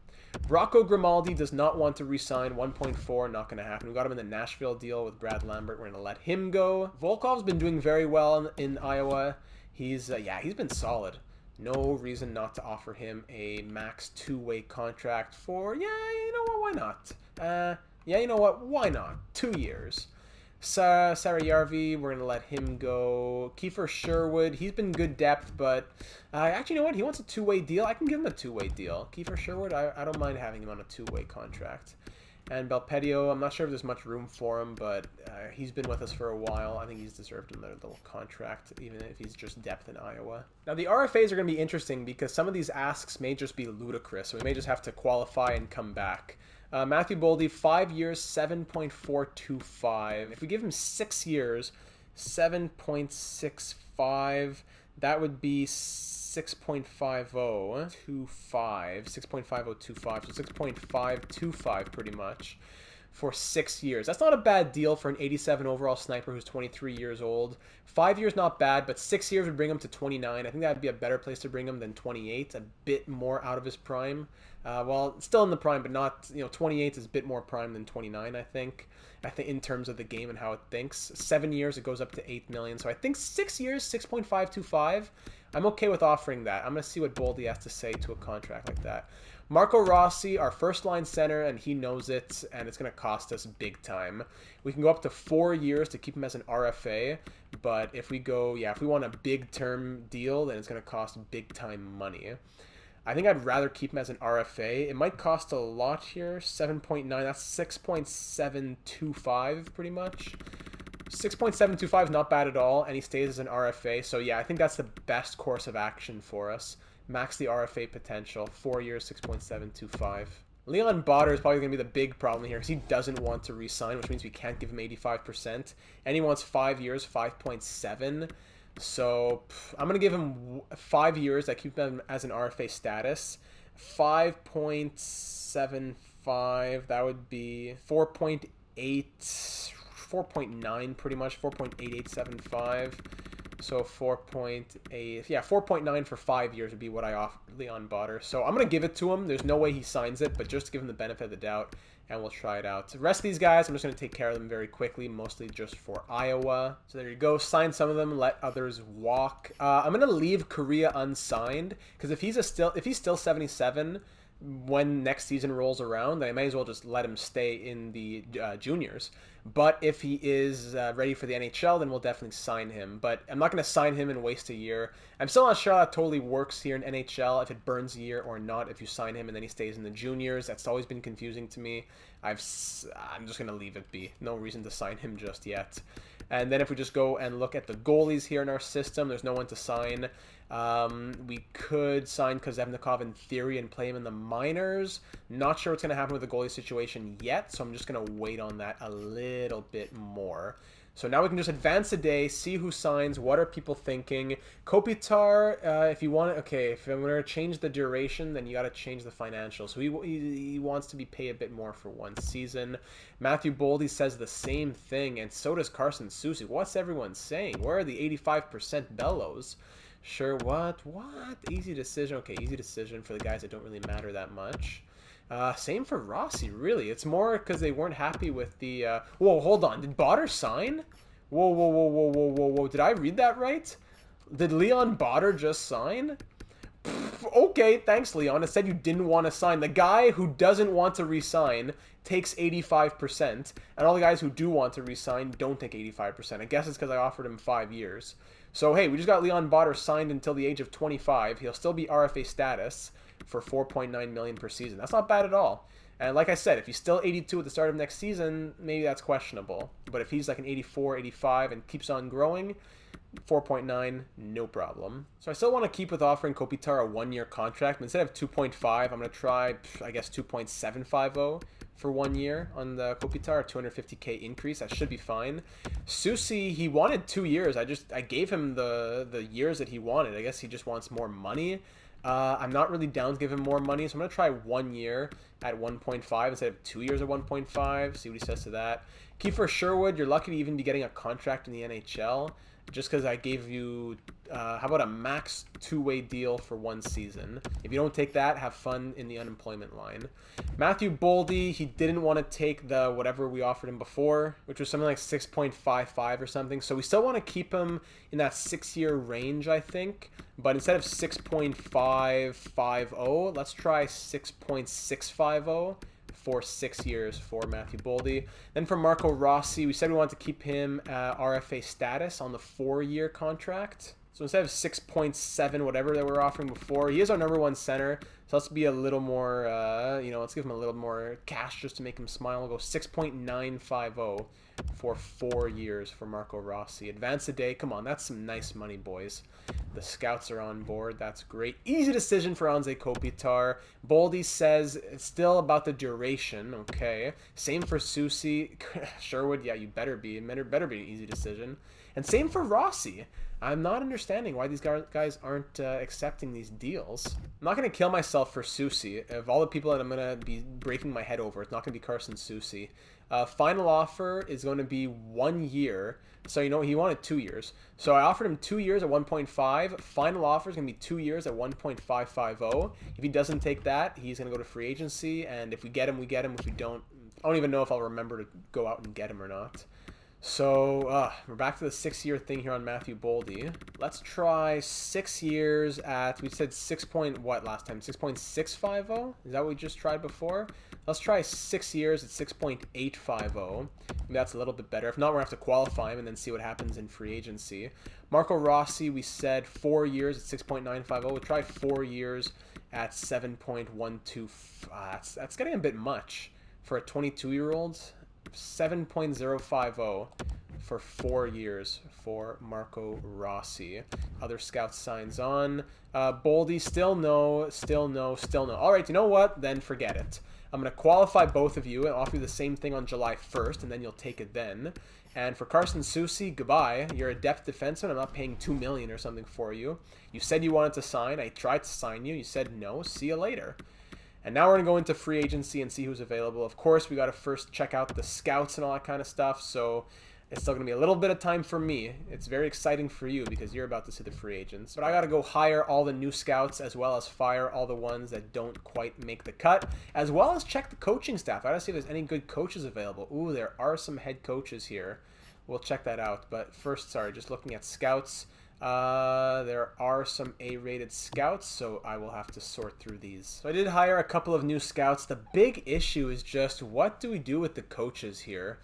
Rocco Grimaldi does not want to re-sign. 1.4, not going to happen. We got him in the Nashville deal with Brad Lambert. We're going to let him go. Volkov's been doing very well in Iowa. He's been solid. No reason not to offer him a max 2-way contract for, you know what, why not? You know what, why not? 2 years. Sarayarvi, we're going to let him go. Kiefer Sherwood, he's been good depth, but actually, you know what? He wants a 2-way deal. I can give him a 2-way deal. Kiefer Sherwood, I don't mind having him on a 2-way contract. And Belpedio, I'm not sure if there's much room for him, but he's been with us for a while. I think he's deserved another little contract, even if he's just depth in Iowa. Now, the RFAs are going to be interesting because some of these asks may just be ludicrous, so we may just have to qualify and come back. Matthew Boldy, 5 years, 7.425. If we give him 6 years, 7.65, that would be 6.5025, 6.5025, so 6.525 pretty much for 6 years. That's not a bad deal for an 87 overall sniper who's 23 years old. 5 years not bad, but 6 years would bring him to 29. I think that would be a better place to bring him than 28, a bit more out of his prime. Well, still in the prime, but not, 28 is a bit more prime than 29, I think. In terms of the game and how it thinks. 7 years, it goes up to 8 million. So I think 6 years, 6.525. I'm okay with offering that. I'm going to see what Boldy has to say to a contract like that. Marco Rossi, our first-line center, and he knows it, and it's going to cost us big time. We can go up to 4 years to keep him as an RFA, but if we want a big-term deal, then it's going to cost big-time money. I think I'd rather keep him as an RFA. It might cost a lot here. 7.9, that's 6.725 pretty much. 6.725 is not bad at all, and he stays as an RFA. So yeah, I think that's the best course of action for us. Max the RFA potential. 4 years, 6.725. Leon Botter is probably going to be the big problem here because he doesn't want to re-sign, which means we can't give him 85%. And he wants 5 years, 5.7. So I'm going to give him 5 years. I keep him as an RFA status. 5.75, that would be 4.8, 4.9 pretty much, 4.8875. So 4.8, yeah, 4.9 for 5 years would be what I offer Leon Botter. So I'm going to give it to him. There's no way he signs it, but just to give him the benefit of the doubt, and we'll try it out. The rest of these guys, I'm just going to take care of them very quickly, mostly just for Iowa. So there you go. Sign some of them, let others walk. I'm going to leave Korea unsigned, because if he's still 77 when next season rolls around, then I may as well just let him stay in the juniors. But if he is ready for the NHL, then we'll definitely sign him. But I'm not going to sign him and waste a year. I'm still not sure how that totally works here in NHL, if it burns a year or not, if you sign him and then he stays in the juniors. That's always been confusing to me. I'm just going to leave it be. No reason to sign him just yet. And then if we just go and look at the goalies here in our system, there's no one to sign. We could sign Kozevnikov in theory and play him in the minors. Not sure what's going to happen with the goalie situation yet, so I'm just going to wait on that a little bit more. So now we can just advance a day, see who signs, what are people thinking. Kopitar, if you want, okay, if I'm going to change the duration, then you got to change the financials. So he wants to be paid a bit more for 1 season. Matthew Boldy says the same thing, and so does Carson Soucy. What's everyone saying? Where are the 85% bellows? Sure, what? Easy decision. Okay, easy decision for the guys that don't really matter that much. Same for Rossi, really. It's more because they weren't happy with the... Whoa, hold on. Did Botter sign? Whoa. Did I read that right? Did Leon Botter just sign? Okay, thanks, Leon. It said you didn't want to sign. The guy who doesn't want to re-sign takes 85%, and all the guys who do want to re-sign don't take 85%. I guess it's because I offered him 5 years. So, hey, we just got Leon Botter signed until the age of 25. He'll still be RFA status for $4.9 million per season. That's not bad at all. And like I said, if he's still 82 at the start of next season, maybe that's questionable. But if he's like an 84, 85 and keeps on growing, 4.9, no problem. So I still want to keep with offering Kopitar a 1-year contract. But instead of 2.5, I'm going to try, I guess, 2.750 for 1 year on the Kopitar, a $250K increase. That should be fine. Soucy, he wanted 2 years. I gave him the years that he wanted. I guess he just wants more money. I'm not really down to give him more money, so I'm going to try 1 year at 1.5 instead of 2 years at 1.5, see what he says to that. Kiefer Sherwood, you're lucky to even be getting a contract in the NHL, just because I gave you, how about a max 2-way deal for 1 season. If you don't take that, have fun in the unemployment line. Matthew Boldy, he didn't want to take the whatever we offered him before, which was something like 6.55 or something. So we still want to keep him in that 6-year range, I think. But instead of 6.550, let's try 6.650 for 6 years for Matthew Boldy. Then for Marco Rossi, we said we wanted to keep him RFA status on the 4-year contract. So instead of 6.7, whatever that we were offering before, he is our number 1 center. So let's be a little more, let's give him a little more cash just to make him smile. We'll go 6.950 for 4 years for Marco Rossi. Advance a day. Come on, that's some nice money, boys. The scouts are on board. That's great. Easy decision for Anze Kopitar. Boldy says it's still about the duration. Okay. Same for Susi. Sherwood, yeah, you better be. It better be an easy decision. And same for Rossi. I'm not understanding why these guys aren't accepting these deals. I'm not going to kill myself for Susi. Of all the people that I'm going to be breaking my head over, it's not going to be Carson Susi. Final offer is going to be 1 year. So, he wanted 2 years. So I offered him 2 years at 1.5. Final offer is going to be 2 years at 1.550. If he doesn't take that, he's going to go to free agency. And if we get him, we get him. If we don't, I don't even know if I'll remember to go out and get him or not. So, we're back to the 6-year thing here on Matthew Boldy. Let's try 6 years at, we said 6 point, what last time? 6.650? Is that what we just tried before? Let's try 6 years at 6.850. Maybe that's a little bit better. If not, we're going to have to qualify him and then see what happens in free agency. Marco Rossi, we said 4 years at 6.950. We'll try 4 years at 7.12. That's getting a bit much for a 22-year-old. 7.050 for 4 years for Marco Rossi. Other scouts signs on. Boldy, still no. All right, you know what? Then forget it. I'm going to qualify both of you and offer you the same thing on July 1st, and then you'll take it then. And for Carson Susi, goodbye. You're a depth defenseman. I'm not paying $2 million or something for you. You said you wanted to sign. I tried to sign you. You said no. See you later. And now we're going to go into free agency and see who's available. Of course, we got to first check out the scouts and all that kind of stuff. So it's still going to be a little bit of time for me. It's very exciting for you because you're about to see the free agents. But I got to go hire all the new scouts as well as fire all the ones that don't quite make the cut, as well as check the coaching staff. I got to see if there's any good coaches available. Ooh, there are some head coaches here. We'll check that out. But first, sorry, just looking at scouts. There are some A-rated scouts, so I will have to sort through these. So I did hire a couple of new scouts. The big issue is just what do we do with the coaches here?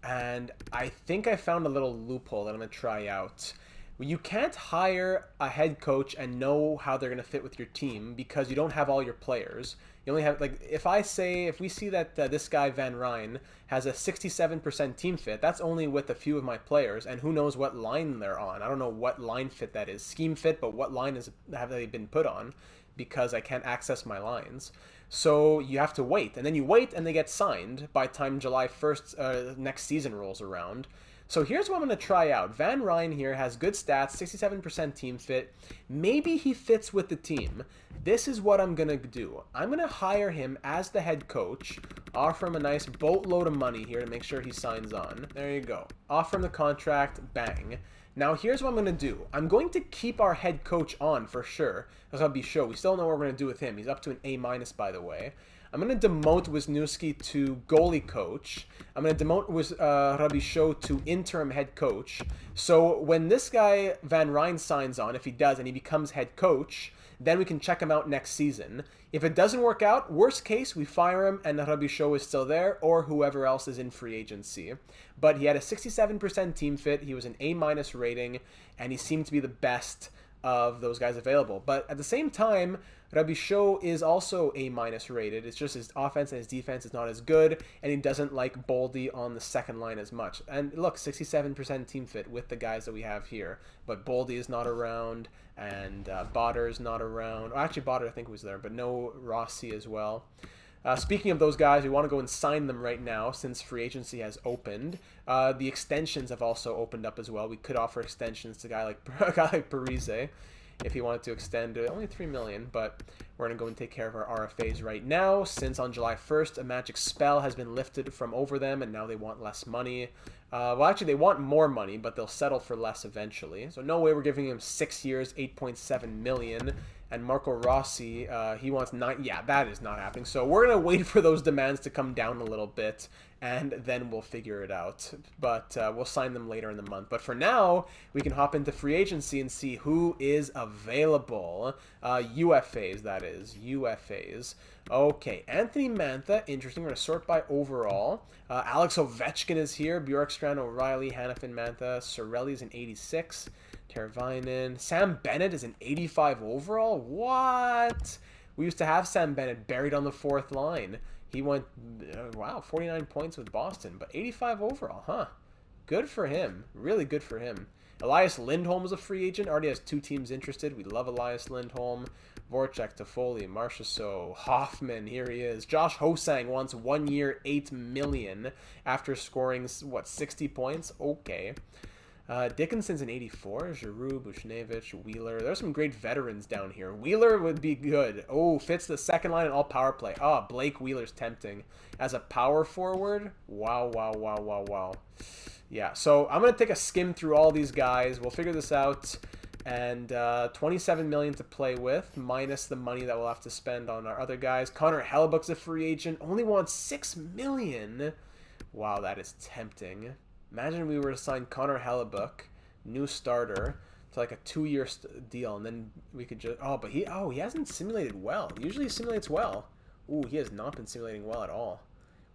And I think I found a little loophole that I'm going to try out. You can't hire a head coach and know how they're going to fit with your team because you don't have all your players. You only have, like, if we see that this guy Van Ryn has a 67% team fit, that's only with a few of my players, and who knows what line they're on. I don't know what line fit that is. Scheme fit, but what line have they been put on because I can't access my lines. So you have to wait, and then you wait and they get signed by time July 1st next season rolls around. So here's what I'm going to try out. Van Ryn here has good stats, 67% team fit. Maybe he fits with the team. This is what I'm going to do. I'm going to hire him as the head coach, offer him a nice boatload of money here to make sure he signs on. There you go. Offer him the contract, bang. Now here's what I'm going to do. I'm going to keep our head coach on for sure. That's going to be show. We still don't know what we're going to do with him. He's up to an A-, by the way. I'm going to demote Wisniewski to goalie coach. I'm going to demote Rabichaud to interim head coach. So when this guy Van Ryn signs on, if he does, and he becomes head coach, then we can check him out next season. If it doesn't work out, worst case, we fire him and Rabichaud is still there, or whoever else is in free agency. But he had a 67% team fit. He was an A- rating, and he seemed to be the best of those guys available. But at the same time, Rabichaud is also A- rated. It's just his offense and his defense is not as good, and he doesn't like Boldy on the second line as much. And look, 67% team fit with the guys that we have here. But Boldy is not around, and Botter is not around. Well, actually, Botter I think was there, but no Rossi as well. Speaking of those guys, we want to go and sign them right now since free agency has opened. The extensions have also opened up as well. We could offer extensions to a guy like Parise if he wanted to extend to only $3 million, but we're going to go and take care of our RFAs right now since on July 1st a magic spell has been lifted from over them and now they want less money. Well, actually, they want more money, but they'll settle for less eventually. So no way we're giving him 6 years, $8.7 million. And Marco Rossi, he wants 9. Yeah, that is not happening. So we're going to wait for those demands to come down a little bit, and then we'll figure it out. But we'll sign them later in the month. But for now, we can hop into free agency and see who is available. UFAs, that is. UFAs. Okay, Anthony Mantha, interesting. We're going to sort by overall. Alex Ovechkin is here. Bjorkstrand, O'Reilly, Hanifin, Mantha. Sorelli's an 86. Teravainen. Sam Bennett is an 85 overall? What? We used to have Sam Bennett buried on the fourth line. He went, wow, 49 points with Boston, but 85 overall, huh? Good for him. Really good for him. Elias Lindholm is a free agent. Already has 2 teams interested. We love Elias Lindholm. Voracek, Toffoli, Marchessault, Hoffman, here he is. Josh Hosang wants 1 year, $8 million after scoring, what, 60 points? Okay. Dickinson's an 84. Giroux, Bushnevich, Wheeler. There's some great veterans down here. Wheeler would be good. Oh, fits the second line in all power play. Oh, Blake Wheeler's tempting. As a power forward? Wow, wow, wow, wow, wow. Yeah, so I'm going to take a skim through all these guys. We'll figure this out. And $27 million to play with, minus the money that we'll have to spend on our other guys. Connor Hellebuyck's a free agent. Only wants $6 million. Wow, that is tempting. Imagine we were to sign Connor Hellebuyck, new starter, to like a 2-year deal, and then we could just... Oh, but he hasn't simulated well. Usually he simulates well. Ooh, he has not been simulating well at all.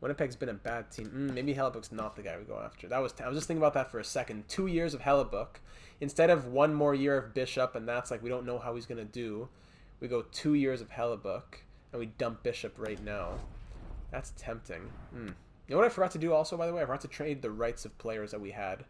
Winnipeg's been a bad team. Maybe Hellebuyck's not the guy we go after. I was just thinking about that for a second. 2 years of Hellebuyck. Instead of 1 more year of Bishop, and that's like we don't know how he's going to do, we go 2 years of Hellebuyck, and we dump Bishop right now. That's tempting. You know what I forgot to do also, by the way? I forgot to trade the rights of players that we had,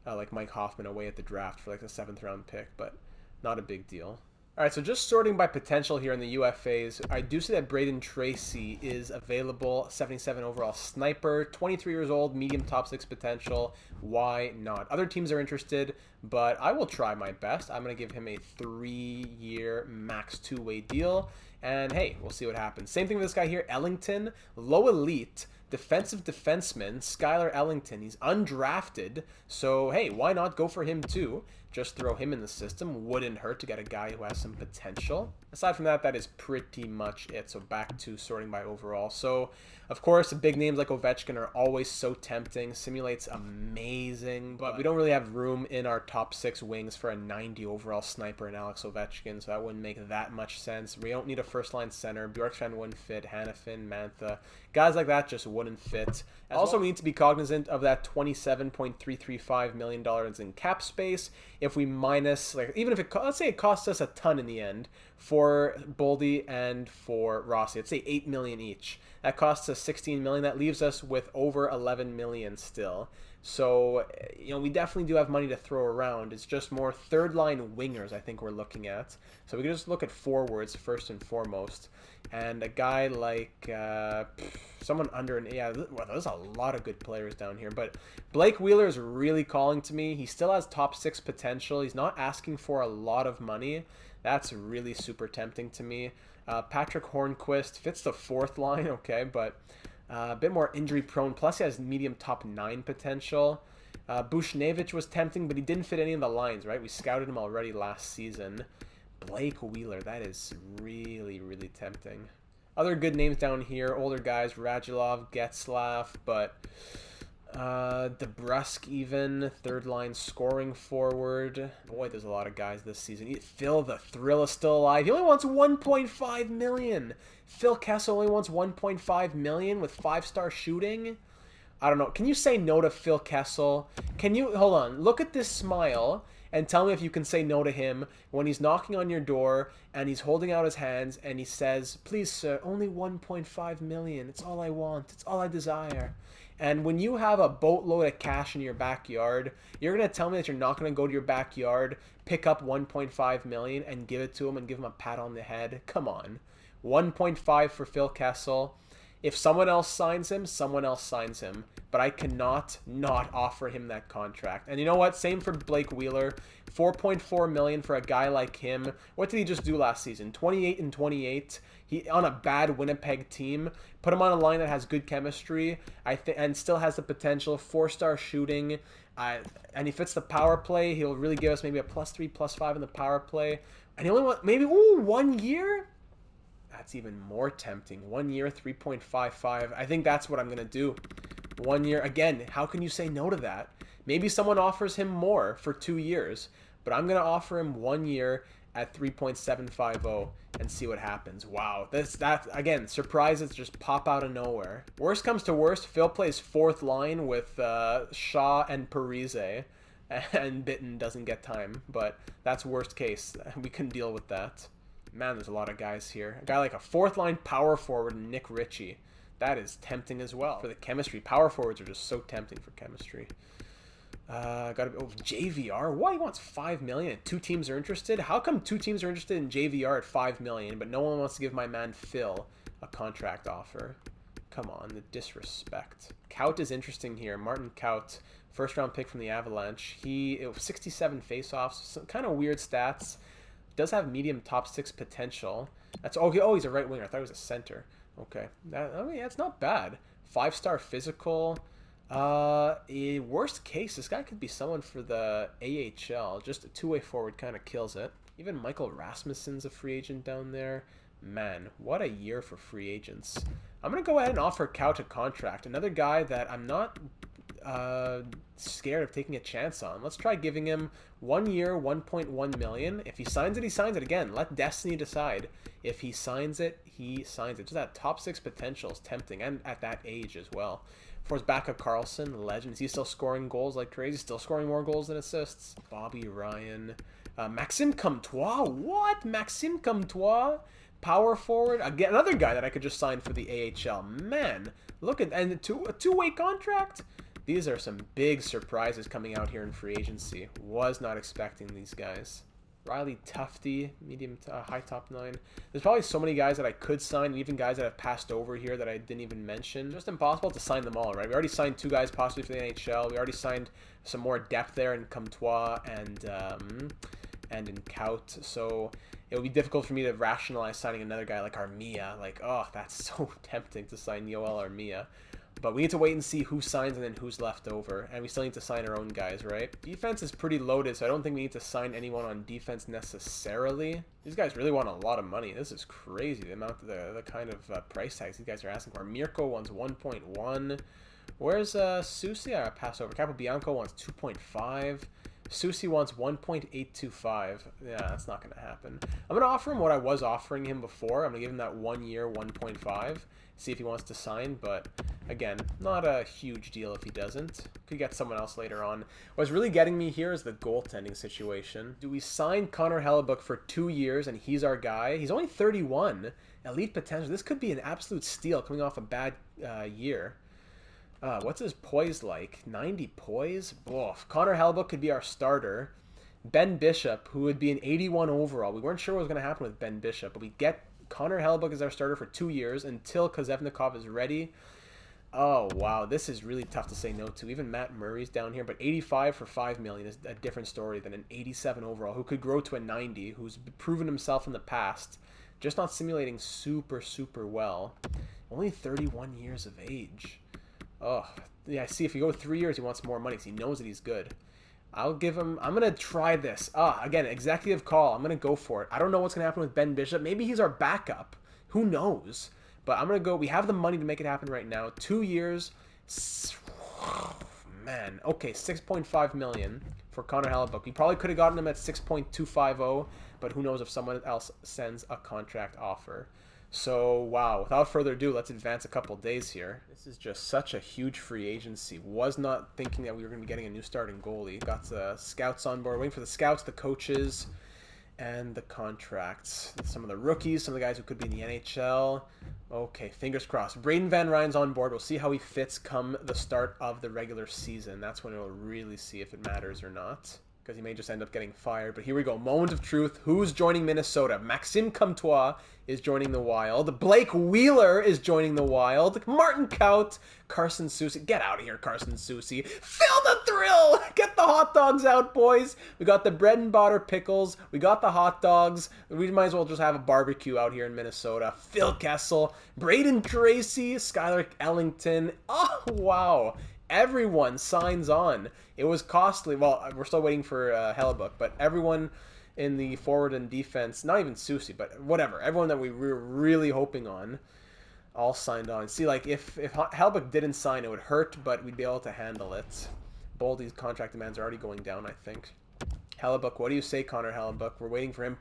like Mike Hoffman away at the draft for like a 7th round pick, but not a big deal. All right, so just sorting by potential here in the UFAs, I do see that Braden Tracy is available, 77 overall sniper, 23 years old, medium top 6 potential. Why not? Other teams are interested, but I will try my best. I'm going to give him a 3-year max 2-way deal, and hey, we'll see what happens. Same thing with this guy here, Ellington, low elite, defensive defenseman, Skylar Ellington. He's undrafted, so hey, why not go for him too? Just throw him in the system. Wouldn't hurt to get a guy who has some potential. Aside from that, that is pretty much it. So back to sorting by overall. So, of course, the big names like Ovechkin are always so tempting. Simulates amazing, but we don't really have room in our top 6 wings for a 90 overall sniper in Alex Ovechkin, so that wouldn't make that much sense. We don't need a first-line center. Bjorkstrand wouldn't fit. Hannafin, Mantha. Guys like that just wouldn't fit. Also, we need to be cognizant of that $27.335 million in cap space. If we minus, like, even if it, let's say it costs us a ton in the end for Boldy and for Rossi, let's say $8 million each. That costs us $16 million. That leaves us with over $11 million still. So, you know, we definitely do have money to throw around. It's just more third-line wingers I think we're looking at. So we can just look at forwards first and foremost. And a guy like someone under an... Yeah, well, there's a lot of good players down here. But Blake Wheeler is really calling to me. He still has top 6 potential. He's not asking for a lot of money. That's really super tempting to me. Patrick Hornquist fits the 4th line, okay, but... a bit more injury prone, plus he has medium top 9 potential. Bushnevich was tempting, but he didn't fit any of the lines, right? We scouted him already last season. Blake Wheeler, that is really, really tempting. Other good names down here, older guys, Radulov, Getzlaff, but DeBrusk even, 3rd line scoring forward. Boy, there's a lot of guys this season. Phil the Thrill is still alive. He only wants $1.5 million. Phil Kessel only wants $1.5 million with 5-star shooting. I don't know. Can you say no to Phil Kessel? Can you, hold on, look at this smile and tell me if you can say no to him when he's knocking on your door and he's holding out his hands and he says, please sir, only $1.5 million. It's all I want. It's all I desire. And when you have a boatload of cash in your backyard, you're going to tell me that you're not going to go to your backyard, pick up $1.5 million and give it to him and give him a pat on the head? Come on. 1.5 for Phil Kessel. If someone else signs him, someone else signs him. But I cannot not offer him that contract. And you know what? Same for Blake Wheeler. $4.4 million for a guy like him. What did he just do last season? 28 and 28. He on a bad Winnipeg team. Put him on a line that has good chemistry. And still has the potential. 4-star shooting. And he fits the power play. He'll really give us maybe a +3, +5 in the power play. And he only wants maybe 1 year. That's even more tempting. 1 year, 3.55. I think that's what I'm going to do. 1 year. Again, how can you say no to that? Maybe someone offers him more for 2 years, but I'm going to offer him 1 year at 3.750 and see what happens. Wow. That again, surprises just pop out of nowhere. Worst comes to worst, Phil plays 4th line with Shaw and Parise. and Bitten doesn't get time. But that's worst case. We can deal with that. Man, there's a lot of guys here. A guy like a fourth-line power forward, Nick Ritchie. That is tempting as well. For the chemistry, power forwards are just so tempting for chemistry. JVR. What? He wants $5 million. 2 teams are interested. How come 2 teams are interested in JVR at $5 million, but no one wants to give my man Phil a contract offer? Come on, the disrespect. Kaut is interesting here. Martin Kaut, first-round pick from the Avalanche. It was 67 faceoffs. Some kind of weird stats. Does have medium top 6 potential. That's okay. Oh, he's a right winger. I thought he was a center. Okay, it's not bad. 5-star physical. Worst case, this guy could be someone for the AHL. Just a 2-way forward kind of kills it. Even Michael Rasmussen's a free agent down there. Man, what a year for free agents. I'm going to go ahead and offer Kaut a contract. Another guy that I'm not scared of taking a chance on. Let's try giving him 1 year, $1.1 million. If he signs it, he signs it. Again, let destiny decide. If he signs it, he signs it. Just that top 6 potential is tempting, and at that age as well. For his backup, Carlson, legend. Is he still scoring goals like crazy? Still scoring more goals than assists? Bobby Ryan. Maxime Comtois. What? Maxime Comtois? Power forward. Again, another guy that I could just sign for the AHL. Man, look at... And a two-way contract? These are some big surprises coming out here in free agency. Was not expecting these guys. Riley Tufte, medium to high top 9. There's probably so many guys that I could sign, and even guys that have passed over here that I didn't even mention. Just impossible to sign them all, right? We already signed 2 guys possibly for the NHL. We already signed some more depth there in Comtois and in Kaut. So it would be difficult for me to rationalize signing another guy like Armia. Like, oh, that's so tempting to sign Yoel Armia. But we need to wait and see who signs and then who's left over. And we still need to sign our own guys, right? Defense is pretty loaded, so I don't think we need to sign anyone on defense necessarily. These guys really want a lot of money. This is crazy, the amount of the kind of price tags these guys are asking for. Mirko wants 1.1. Where's Susi? I pass over. Capobianco wants 2.5. Susi wants 1.825. Yeah, that's not going to happen. I'm going to offer him what I was offering him before. I'm going to give him that 1 year, 1.5. See if he wants to sign, but again, not a huge deal if he doesn't. Could get someone else later on. What's really getting me here is the goaltending situation. Do we sign Connor Hellebuck for 2 years and he's our guy? He's only 31. Elite potential. This could be an absolute steal coming off a bad year. What's his poise like? 90 poise? Oof. Connor Hellebuck could be our starter. Ben Bishop, who would be an 81 overall. We weren't sure what was going to happen with Ben Bishop, but we get Connor Hellebuck as our starter for 2 years until Kozevnikov is ready. Oh, wow. This is really tough to say no to. Even Matt Murray's down here, but 85 for $5 million is a different story than an 87 overall, who could grow to a 90, who's proven himself in the past, just not simulating super, super well. Only 31 years of age. Oh, yeah, see, if you go 3 years, he wants more money because he knows that he's good. I'll give him... I'm going to try this. Again, executive call. I'm going to go for it. I don't know what's going to happen with Ben Bishop. Maybe he's our backup. Who knows? But I'm going to go... We have the money to make it happen right now. 2 years. Man. Okay, $6.5 million for Connor Hellebuck. We probably could have gotten him at 6.250, but who knows if someone else sends a contract offer. So, wow, without further ado, let's advance a couple days here. This is just such a huge free agency. Was not thinking that we were going to be getting a new starting goalie. Got the scouts on board, waiting for the scouts, the coaches, and the contracts. Some of the rookies, some of the guys who could be in the NHL. Okay, fingers crossed. Braden Van Ryan's on board. We'll see how he fits come the start of the regular season. That's when we'll really see if it matters or not, because he may just end up getting fired. But here we go. Moment of truth. Who's joining Minnesota? Maxime Comtois is joining the Wild. Blake Wheeler is joining the Wild. Martin Kaut. Carson Soucy. Get out of here, Carson Soucy. Feel the thrill! Get the hot dogs out, boys. We got the bread and butter pickles. We got the hot dogs. We might as well just have a barbecue out here in Minnesota. Phil Kessel. Braden Tracy. Skylar Ellington. Oh, wow. Everyone signs on. It was costly. Well, we're still waiting for Hellebuck, but everyone in the forward and defense, not even Soucy, but whatever, everyone that we were really hoping on, all signed on. See, like, if Hellebuck didn't sign, it would hurt, but we'd be able to handle it. Boldy's contract demands are already going down, I think. Hellebuck, what do you say, Connor Hellebuck? We're waiting for him.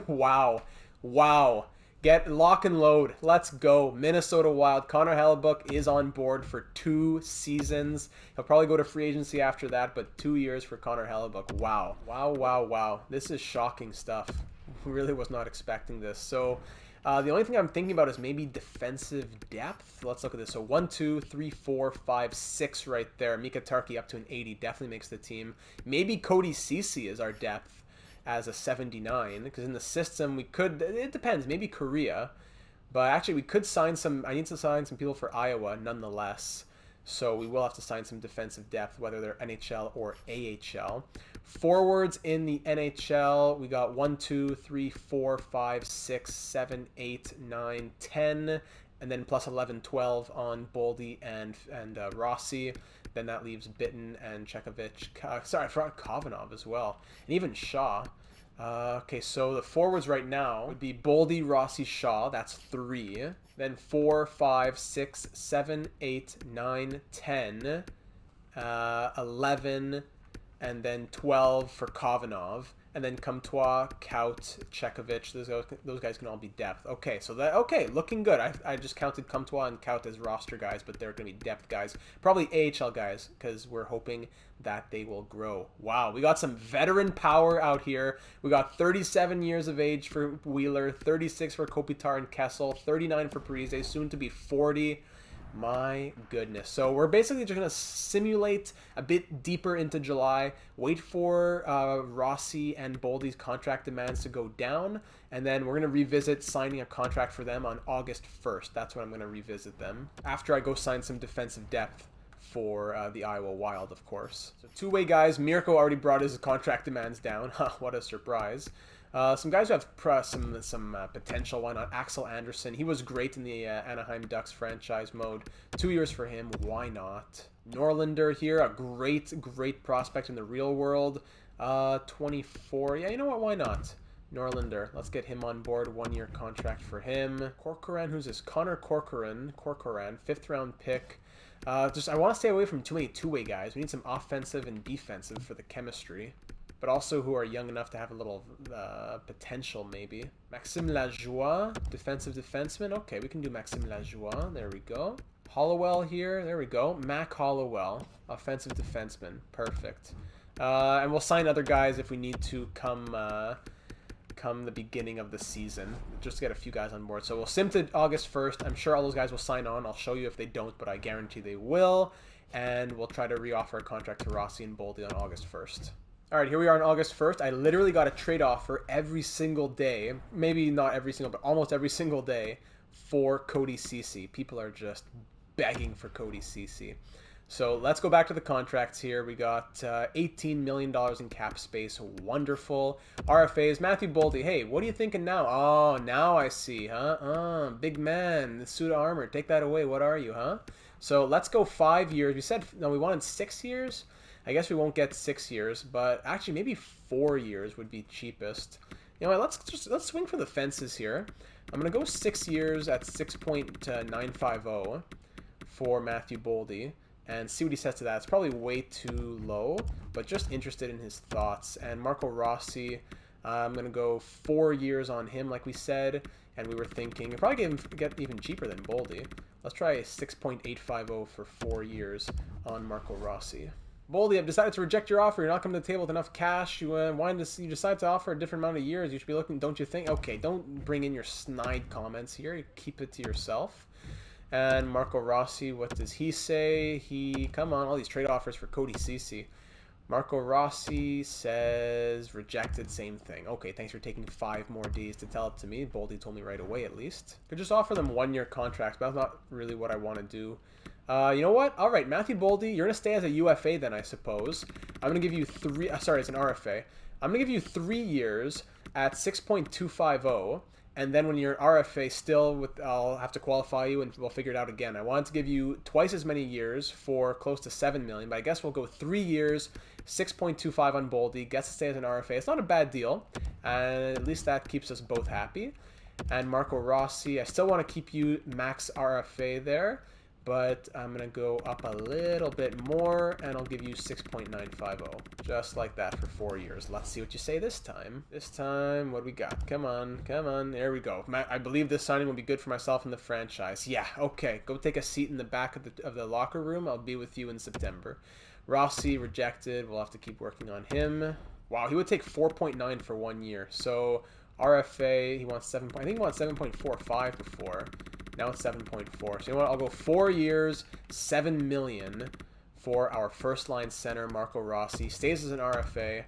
Wow. Wow. Get lock and load. Let's go. Minnesota Wild. Connor Hellebuck is on board for 2 seasons. He'll probably go to free agency after that, but 2 years for Connor Hellebuck. Wow. Wow, wow, wow. This is shocking stuff. Really was not expecting this. So the only thing I'm thinking about is maybe defensive depth. Let's look at this. So 1, 2, 3, 4, 5, 6 right there. Mika Tarki up to an 80 definitely makes the team. Maybe Cody Ceci is our depth as a 79, because in the system we could, it depends, maybe Korea, but actually we could sign some, I need to sign some people for Iowa nonetheless, so we will have to sign some defensive depth, whether they're NHL or AHL. Forwards in the NHL, we got 1, 2, 3, 4, 5, 6, 7, 8, 9, 10, and then plus 11, 12 on Boldy and Rossi. Then that leaves Bitten and Chekovich. Sorry, I forgot Kovanov as well. And even Shaw. Okay, so the forwards right now would be Boldy, Rossi, Shaw. That's 3. Then 4, 5, 6, 7, 8, 9, 10, 11, and then 12 for Kovanov. And then Comtois, Kaut, Chekovich, those guys can all be depth. Okay, so okay, looking good. I just counted Comtois and Kaut as roster guys, but they're going to be depth guys. Probably AHL guys, because we're hoping that they will grow. Wow, we got some veteran power out here. We got 37 years of age for Wheeler, 36 for Kopitar and Kessel, 39 for Parise, soon to be 40. My goodness. So we're basically just going to simulate a bit deeper into July, wait for Rossi and Boldy's contract demands to go down, and then we're going to revisit signing a contract for them on August 1st. That's when I'm going to revisit them, after I go sign some defensive depth for the Iowa Wild, of course. So two-way guys. Mirko already brought his contract demands down. What a surprise. Some guys who have some potential. Why not? Axel Anderson. He was great in the Anaheim Ducks franchise mode. 2 years for him. Why not? Norlinder here. A great prospect in the real world. 24. Yeah, you know what? Why not? Norlinder. Let's get him on board. 1-year contract for him. Corcoran. Who's this? Connor Corcoran. 5th round pick. I want to stay away from too many two-way guys. We need some offensive and defensive for the chemistry, but also who are young enough to have a little potential, maybe. Maxime Lajoie, defensive defenseman. Okay, we can do Maxime Lajoie. There we go. Hollowell here. There we go. Mac Hollowell, offensive defenseman. Perfect. And we'll sign other guys if we need to come the beginning of the season. Just to get a few guys on board. So we'll sim to August 1st. I'm sure all those guys will sign on. I'll show you if they don't, but I guarantee they will. And we'll try to re-offer a contract to Rossi and Boldy on August 1st. All right, here we are on August 1st. I literally got a trade offer every single day. Maybe not every single, but almost every single day for Cody Ceci. People are just begging for Cody Ceci. So let's go back to the contracts here. We got $18 million in cap space. Wonderful. RFAs. Matthew Boldy. Hey, what are you thinking now? Oh, now I see, huh? Big man. The suit of armor. Take that away. What are you, huh? So let's go 5 years. We said, no, we wanted 6 years. I guess we won't get 6 years, but actually maybe 4 years would be cheapest. You know what, let's swing for the fences here. I'm going to go 6 years at 6.950 for Matthew Boldy and see what he says to that. It's probably way too low, but just interested in his thoughts. And Marco Rossi, I'm going to go 4 years on him, like we said, and we were thinking we'll probably get even cheaper than Boldy. Let's try 6.850 for 4 years on Marco Rossi. Boldy, I've decided to reject your offer. You're not coming to the table with enough cash. You decide to offer a different amount of years. You should be looking, don't you think? Okay, don't bring in your snide comments here. Keep it to yourself. And Marco Rossi, what does he say? Come on, all these trade offers for Cody Ceci. Marco Rossi says rejected, same thing. Okay, thanks for taking 5 more days to tell it to me. Boldy told me right away, at least. Could just offer them 1-year contracts, but that's not really what I want to do. You know what? All right, Matthew Boldy, you're going to stay as a UFA then, I suppose. I'm going to give you 3... sorry, it's an RFA. I'm going to give you 3 years at 6.250, and then when you're RFA still, I'll have to qualify you, and we'll figure it out again. I wanted to give you twice as many years for close to $7 million, but I guess we'll go 3 years, 6.25 on Boldy, gets to stay as an RFA. It's not a bad deal, and at least that keeps us both happy. And Marco Rossi, I still want to keep you max RFA there, but I'm going to go up a little bit more, and I'll give you 6.950. Just like that for 4 years. Let's see what you say this time. This time, what do we got? Come on, come on. There we go. I believe this signing will be good for myself and the franchise. Yeah, okay. Go take a seat in the back of the locker room. I'll be with you in September. Rossi, rejected. We'll have to keep working on him. Wow, he would take 4.9 for 1 year. So, RFA, he wants 7. I think he wants 7.45 before. Now it's 7.4. So you know what? I'll go 4 years, 7 million for our first line center, Marco Rossi. Stays as an RFA,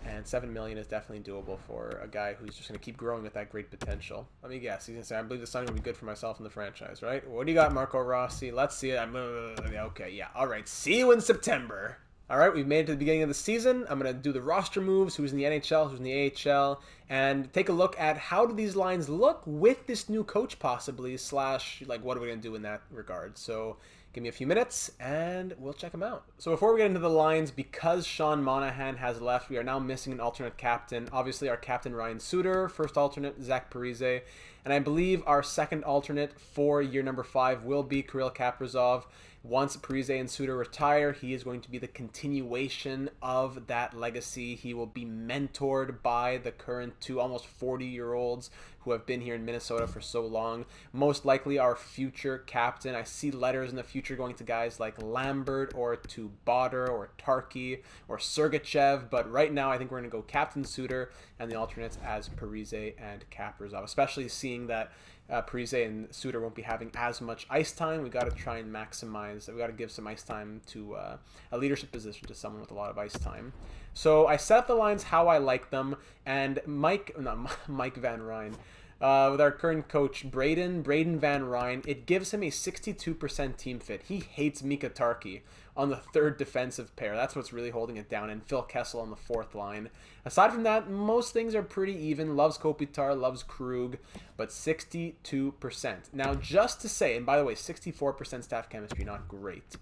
and 7 million is definitely doable for a guy who's just going to keep growing with that great potential. Let me guess. He's going to say, I believe the signing will be good for myself and the franchise, right? What do you got, Marco Rossi? Let's see it. Okay, yeah. All right. See you in September. All right, we've made it to the beginning of the season. I'm going to do the roster moves, who's in the NHL, who's in the AHL, and take a look at how do these lines look with this new coach possibly, / like what are we going to do in that regard. So give me a few minutes, and we'll check them out. So before we get into the lines, because Sean Monahan has left, we are now missing an alternate captain. Obviously, our captain, Ryan Suter, first alternate, Zach Parise, and I believe our second alternate for year number 5 will be Kirill Kaprizov. Once Parise and Suter retire, he is going to be the continuation of that legacy. He will be mentored by the current 2 almost 40-year-olds who have been here in Minnesota for so long. Most likely our future captain. I see letters in the future going to guys like Lambert or to Botter or Tarky or Sergachev, but right now I think we're going to go Captain Suter and the alternates as Parise and Kaprizov, especially seeing that Parise and Suter won't be having as much ice time. We got to try and maximize. We got to give some ice time to a leadership position to someone with a lot of ice time. So I set up the lines how I like them, and Mike Van Ryn, with our current coach Braden Van Ryn, it gives him a 62% team fit. He hates Mika Tarki on the third defensive pair. That's what's really holding it down, and Phil Kessel on the fourth line. Aside from that, most things are pretty even. Loves Kopitar, loves Krug, but 62%. Now, just to say, and by the way, 64% staff chemistry, not great.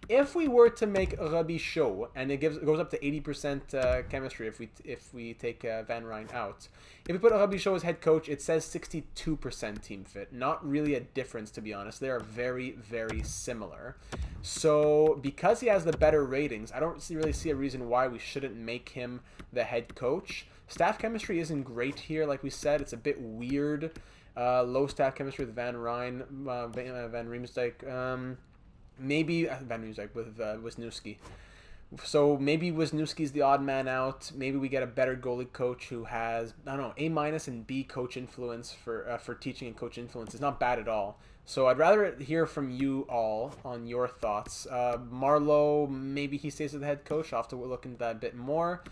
If we were to make Robichaud, and it goes up to 80% chemistry if we take Van Ryn out. If we put Robichaud as head coach, it says 62% team fit. Not really a difference, to be honest. They are very, very similar. So because he has the better ratings, I don't really see a reason why we shouldn't make him the head coach. Staff chemistry isn't great here, like we said. It's a bit weird. Low staff chemistry with Van Ryn, Van Riemsdyk. Maybe Van Riemsdyk with Wisniewski. So maybe Wisniewski's the odd man out. Maybe we get a better goalie coach who has, I don't know, A- and B coach influence for teaching, and coach influence is not bad at all. So I'd rather hear from you all on your thoughts. Marlowe, maybe he stays as the head coach. I'll have to look into that a bit more.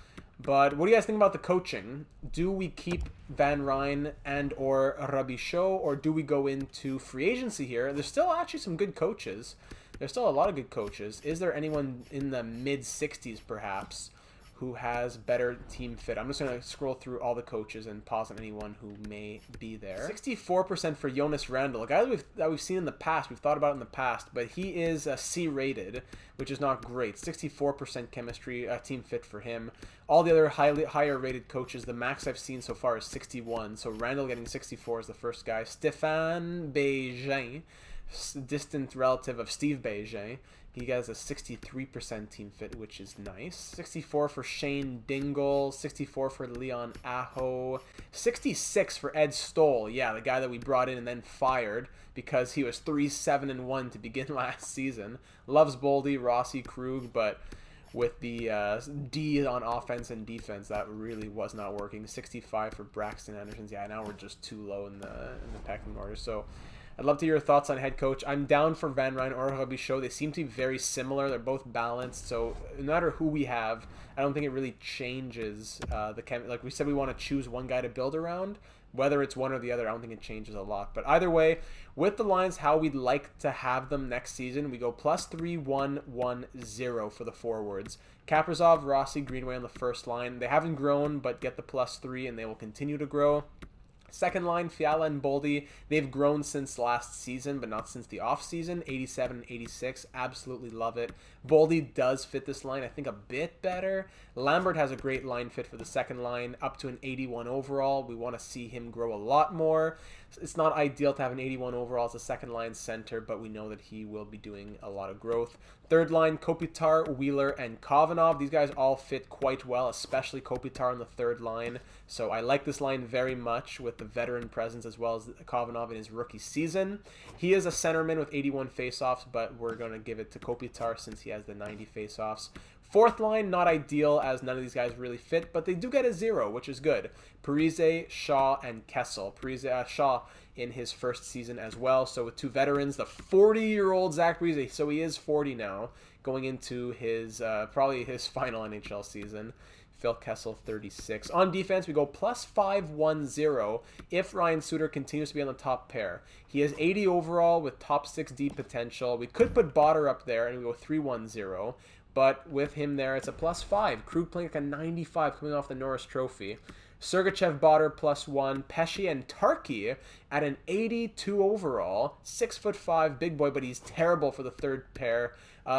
But what do you guys think about the coaching? Do we keep Van Ryn and or Robichaud, or do we go into free agency here? There's still actually some good coaches. There's still a lot of good coaches. Is there anyone in the mid-60s, perhaps, who has better team fit? I'm just going to scroll through all the coaches and pause on anyone who may be there. 64% for Jonas Randall, a guy that we've seen in the past, we've thought about in the past, but he is C-rated, which is not great. 64% chemistry, team fit for him. All the other higher rated coaches, the max I've seen so far is 61, so Randall getting 64 is the first guy. Stéphane Bégin, distant relative of Steve Bégin. He has a 63% team fit, which is nice. 64 for Shane Dingle. 64 for Leon Aho. 66 for Ed Stoll. Yeah, the guy that we brought in and then fired because he was 3-7-1 to begin last season. Loves Boldy, Rossi, Krug, but with the D on offense and defense, that really was not working. 65 for Braxton Anderson. Yeah, now we're just too low in the pecking order. So I'd love to hear your thoughts on head coach. I'm down for Van Ryn or Robichaud. They seem to be very similar. They're both balanced. So no matter who we have, I don't think it really changes like we said, we want to choose one guy to build around. Whether it's one or the other, I don't think it changes a lot. But either way, with the lines, how we'd like to have them next season, we go +3-1-1-0 for the forwards. Kaprizov, Rossi, Greenway on the first line. They haven't grown, but get the +3, and they will continue to grow. Second line, Fiala and Boldy, they've grown since last season, but not since the offseason. 87, 86, absolutely love it. Boldy does fit this line, I think, a bit better. Lambert has a great line fit for the second line, up to an 81 overall. We want to see him grow a lot more. It's not ideal to have an 81 overall as a second line center, but we know that he will be doing a lot of growth. Third line, Kopitar, Wheeler, and Kovanov. These guys all fit quite well, especially Kopitar on the third line. So I like this line very much with the veteran presence as well as Kovanov in his rookie season. He is a centerman with 81 faceoffs, but we're going to give it to Kopitar since he has the 90 faceoffs. Fourth line, not ideal as none of these guys really fit, but they do get a 0, which is good. Parise, Shaw, and Kessel. Shaw in his first season as well. So with two veterans, the 40-year-old Zach Parise, so he is 40 now, going into his probably his final NHL season. Phil Kessel, 36. On defense, we go plus 5-1-0 if Ryan Suter continues to be on the top pair. He has 80 overall with top 6 D potential. We could put Botter up there and we go 3-1-0. But with him there, it's a plus 5. Krug playing like a 95 coming off the Norris Trophy. Sergachev, Botter, plus 1. Pesce and Tarky at an 82 overall. 6'5", big boy, but he's terrible for the third pair.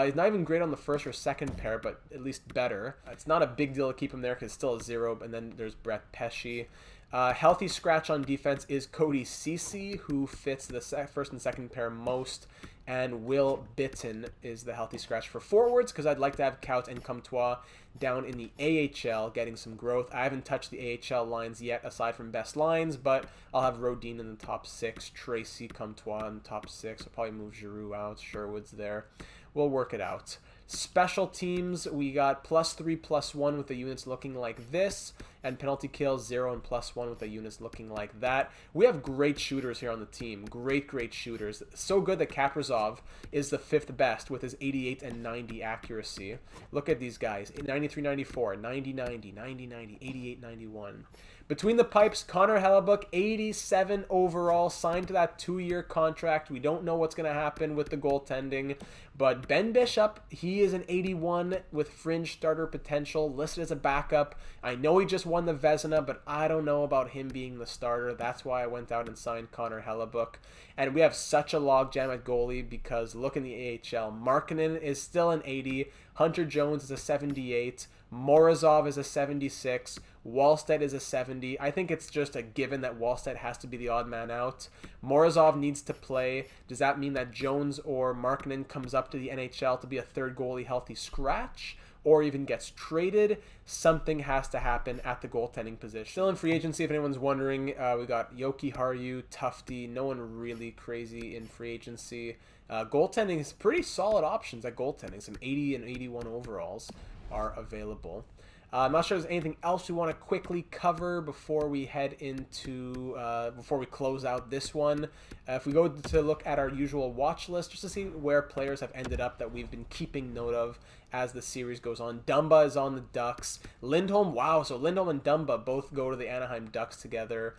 He's not even great on the first or second pair, but at least better. It's not a big deal to keep him there because it's still a 0. And then there's Brett Pesce. Healthy scratch on defense is Cody Ceci, who fits the first and second pair most. And Will Bitton is the healthy scratch for forwards because I'd like to have Kaut and Comtois down in the AHL getting some growth. I haven't touched the AHL lines yet aside from best lines, but I'll have Rodin in the top 6, Tracy, Comtois in the top 6. I'll probably move Giroux out, Sherwood's there. We'll work it out. Special teams, we got +3, +1 with the units looking like this, and penalty kills 0 and +1 with the units looking like that. We have great shooters here on the team. Great shooters. So good that Kaprizov is the 5th best with his 88 and 90 accuracy. Look at these guys. 93-94, 90-90, 90-90, 88-91. Between the pipes, Connor Hellebuck, 87 overall, signed to that 2-year contract. We don't know what's going to happen with the goaltending, but Ben Bishop, he is an 81 with fringe starter potential, listed as a backup. I know he just won the Vezina, but I don't know about him being the starter. That's why I went out and signed Connor Hellebuck. And we have such a logjam at goalie because look in the AHL. Markkanen is still an 80. Hunter Jones is a 78. Morozov is a 76. Wallstedt is a 70. I think it's just a given that Wallstedt has to be the odd man out. Morozov needs to play. Does that mean that Jones or Markkanen comes up to the NHL to be a third goalie healthy scratch? Or even gets traded? Something has to happen at the goaltending position. Still in free agency, if anyone's wondering, we got Yoki Haru, Tufty, no one really crazy in free agency. Goaltending is pretty solid options at goaltending. Some 80 and 81 overalls are available. I'm not sure if there's anything else we want to quickly cover before we head into, before we close out this one. If we go to look at our usual watch list, just to see where players have ended up that we've been keeping note of as the series goes on. Dumba is on the Ducks. Lindholm, wow, so Lindholm and Dumba both go to the Anaheim Ducks together.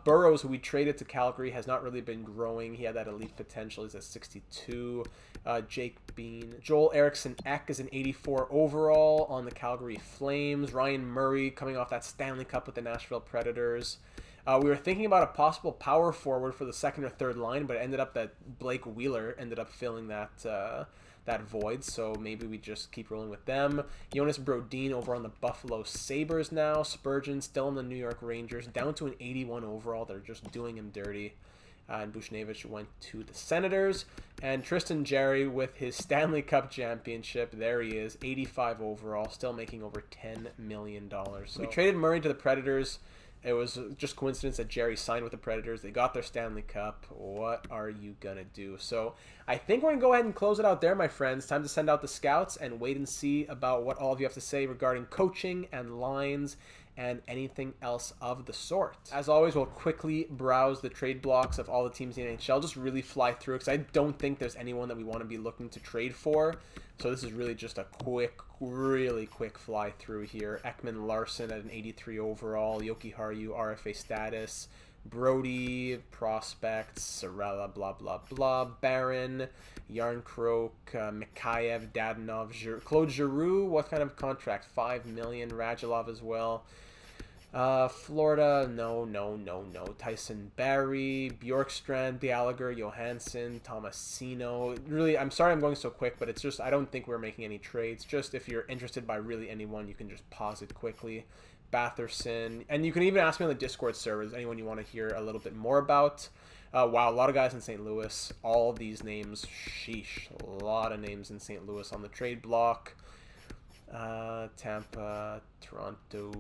Burrows, who we traded to Calgary, has not really been growing. He had that elite potential. He's at 62. Jake Bean. Joel Eriksson-Ek is an 84 overall on the Calgary Flames. Ryan Murray coming off that Stanley Cup with the Nashville Predators. We were thinking about a possible power forward for the second or third line, but it ended up that Blake Wheeler ended up filling that void, so maybe we just keep rolling with them. Jonas Brodin over on the Buffalo Sabres now. Spurgeon still in the New York Rangers, down to an 81 overall. They're just doing him dirty. And Bushnevich went to the Senators. And Tristan Jarry with his Stanley Cup championship. There he is, 85 overall, still making over $10 million. So we traded Murray to the Predators. It was just coincidence that Jerry signed with the Predators. They got their Stanley Cup. What are you going to do? So I think we're going to go ahead and close it out there, my friends. Time to send out the scouts and wait and see about what all of you have to say regarding coaching and lines and anything else of the sort. As always, we'll quickly browse the trade blocks of all the teams in the NHL, just really fly through because I don't think there's anyone that we want to be looking to trade for. So this is really just a really quick fly through here. Ekman Larson at an 83 overall, Yoki Haru RFA status, Brody, prospects, Sorella, blah, blah, blah, Barron, Yarncroke, Mikhaev, Dadonov, Claude Giroux, what kind of contract? $5 million, Radulov as well. Florida, no. Tyson Barrie, Bjorkstrand, Gallagher, Johansson, Tomasino. Really, I'm sorry I'm going so quick, but it's just, I don't think we're making any trades. Just if you're interested by really anyone, you can just pause it quickly. Batherson. And you can even ask me on the Discord servers, anyone you want to hear a little bit more about. Wow, a lot of guys in St. Louis. All these names, sheesh. A lot of names in St. Louis on the trade block. Tampa, Toronto,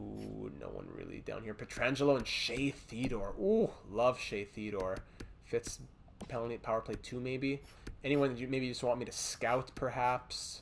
no one really down here. Pietrangelo and Shea Theodore. Ooh, love Shea Theodore. Fits penalty power play 2 maybe. Anyone that you maybe just want me to scout perhaps.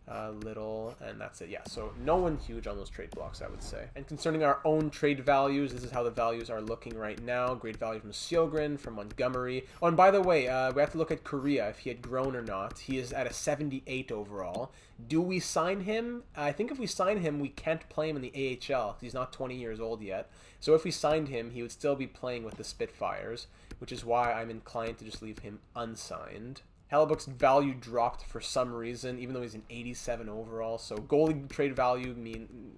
Little, and that's it. Yeah, so no one huge on those trade blocks, I would say. And concerning our own trade values, this is how the values are looking right now. Great value from Sjogren, from Montgomery. Oh, and by the way, we have to look at Korea, if he had grown or not. He is at a 78 overall. Do we sign him? I think if we sign him, we can't play him in the AHL, because he's not 20 years old yet. So if we signed him, he would still be playing with the Spitfires, which is why I'm inclined to just leave him unsigned. Hellebuck's value dropped for some reason, even though he's an 87 overall. So goalie trade value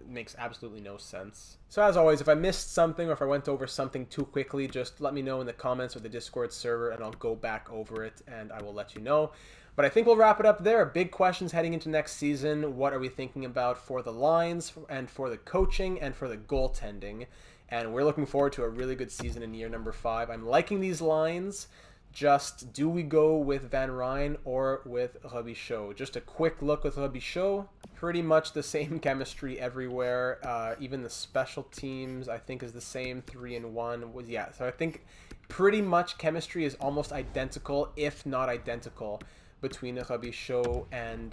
makes absolutely no sense. So as always, if I missed something or if I went over something too quickly, just let me know in the comments or the Discord server and I'll go back over it and I will let you know. But I think we'll wrap it up there. Big questions heading into next season. What are we thinking about for the lines and for the coaching and for the goaltending? And we're looking forward to a really good season in year number 5. I'm liking these lines. Just, do we go with Van Ryn or with Robichaud? Just a quick look with Robichaud. Pretty much the same chemistry everywhere. Even the special teams, I think, is the same. 3-1. Yeah, so I think pretty much chemistry is almost identical, if not identical, between Robichaud and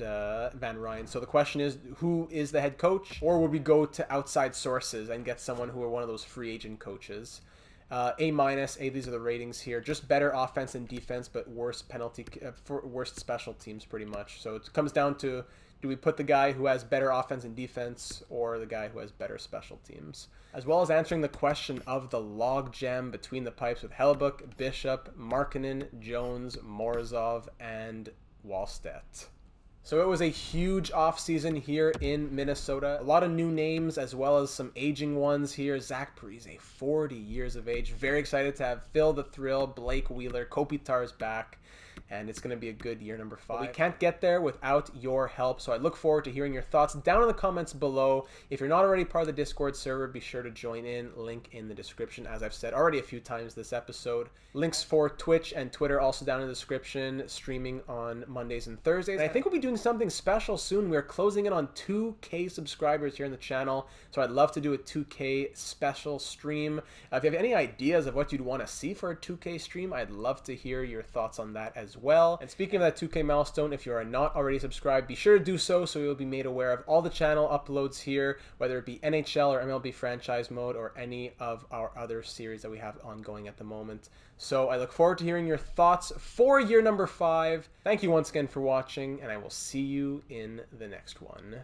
Van Ryn. So the question is, who is the head coach? Or would we go to outside sources and get someone who are one of those free agent coaches? A minus, these are the ratings here. Just better offense and defense, but worse worst special teams pretty much. So it comes down to, do we put the guy who has better offense and defense or the guy who has better special teams? As well as answering the question of the log jam between the pipes with Hellebuck, Bishop, Markkanen, Jones, Morozov, and Wallstedt. So it was a huge offseason here in Minnesota. A lot of new names as well as some aging ones here. Zach Parise, 40 years of age. Very excited to have Phil the Thrill, Blake Wheeler, Kopitar's back. And it's going to be a good year number 5. But we can't get there without your help, so I look forward to hearing your thoughts down in the comments below. If you're not already part of the Discord server, be sure to join in. Link in the description, as I've said already a few times this episode. Links for Twitch and Twitter also down in the description, streaming on Mondays and Thursdays. And I think we'll be doing something special soon. We're closing in on 2K subscribers here in the channel, so I'd love to do a 2K special stream. If you have any ideas of what you'd want to see for a 2K stream, I'd love to hear your thoughts on that as well. And speaking of that 2K milestone, if you are not already subscribed, be sure to do so you'll be made aware of all the channel uploads here, whether it be NHL or MLB franchise mode or any of our other series that we have ongoing at the moment. So I look forward to hearing your thoughts for year number 5. Thank you once again for watching, and I will see you in the next one.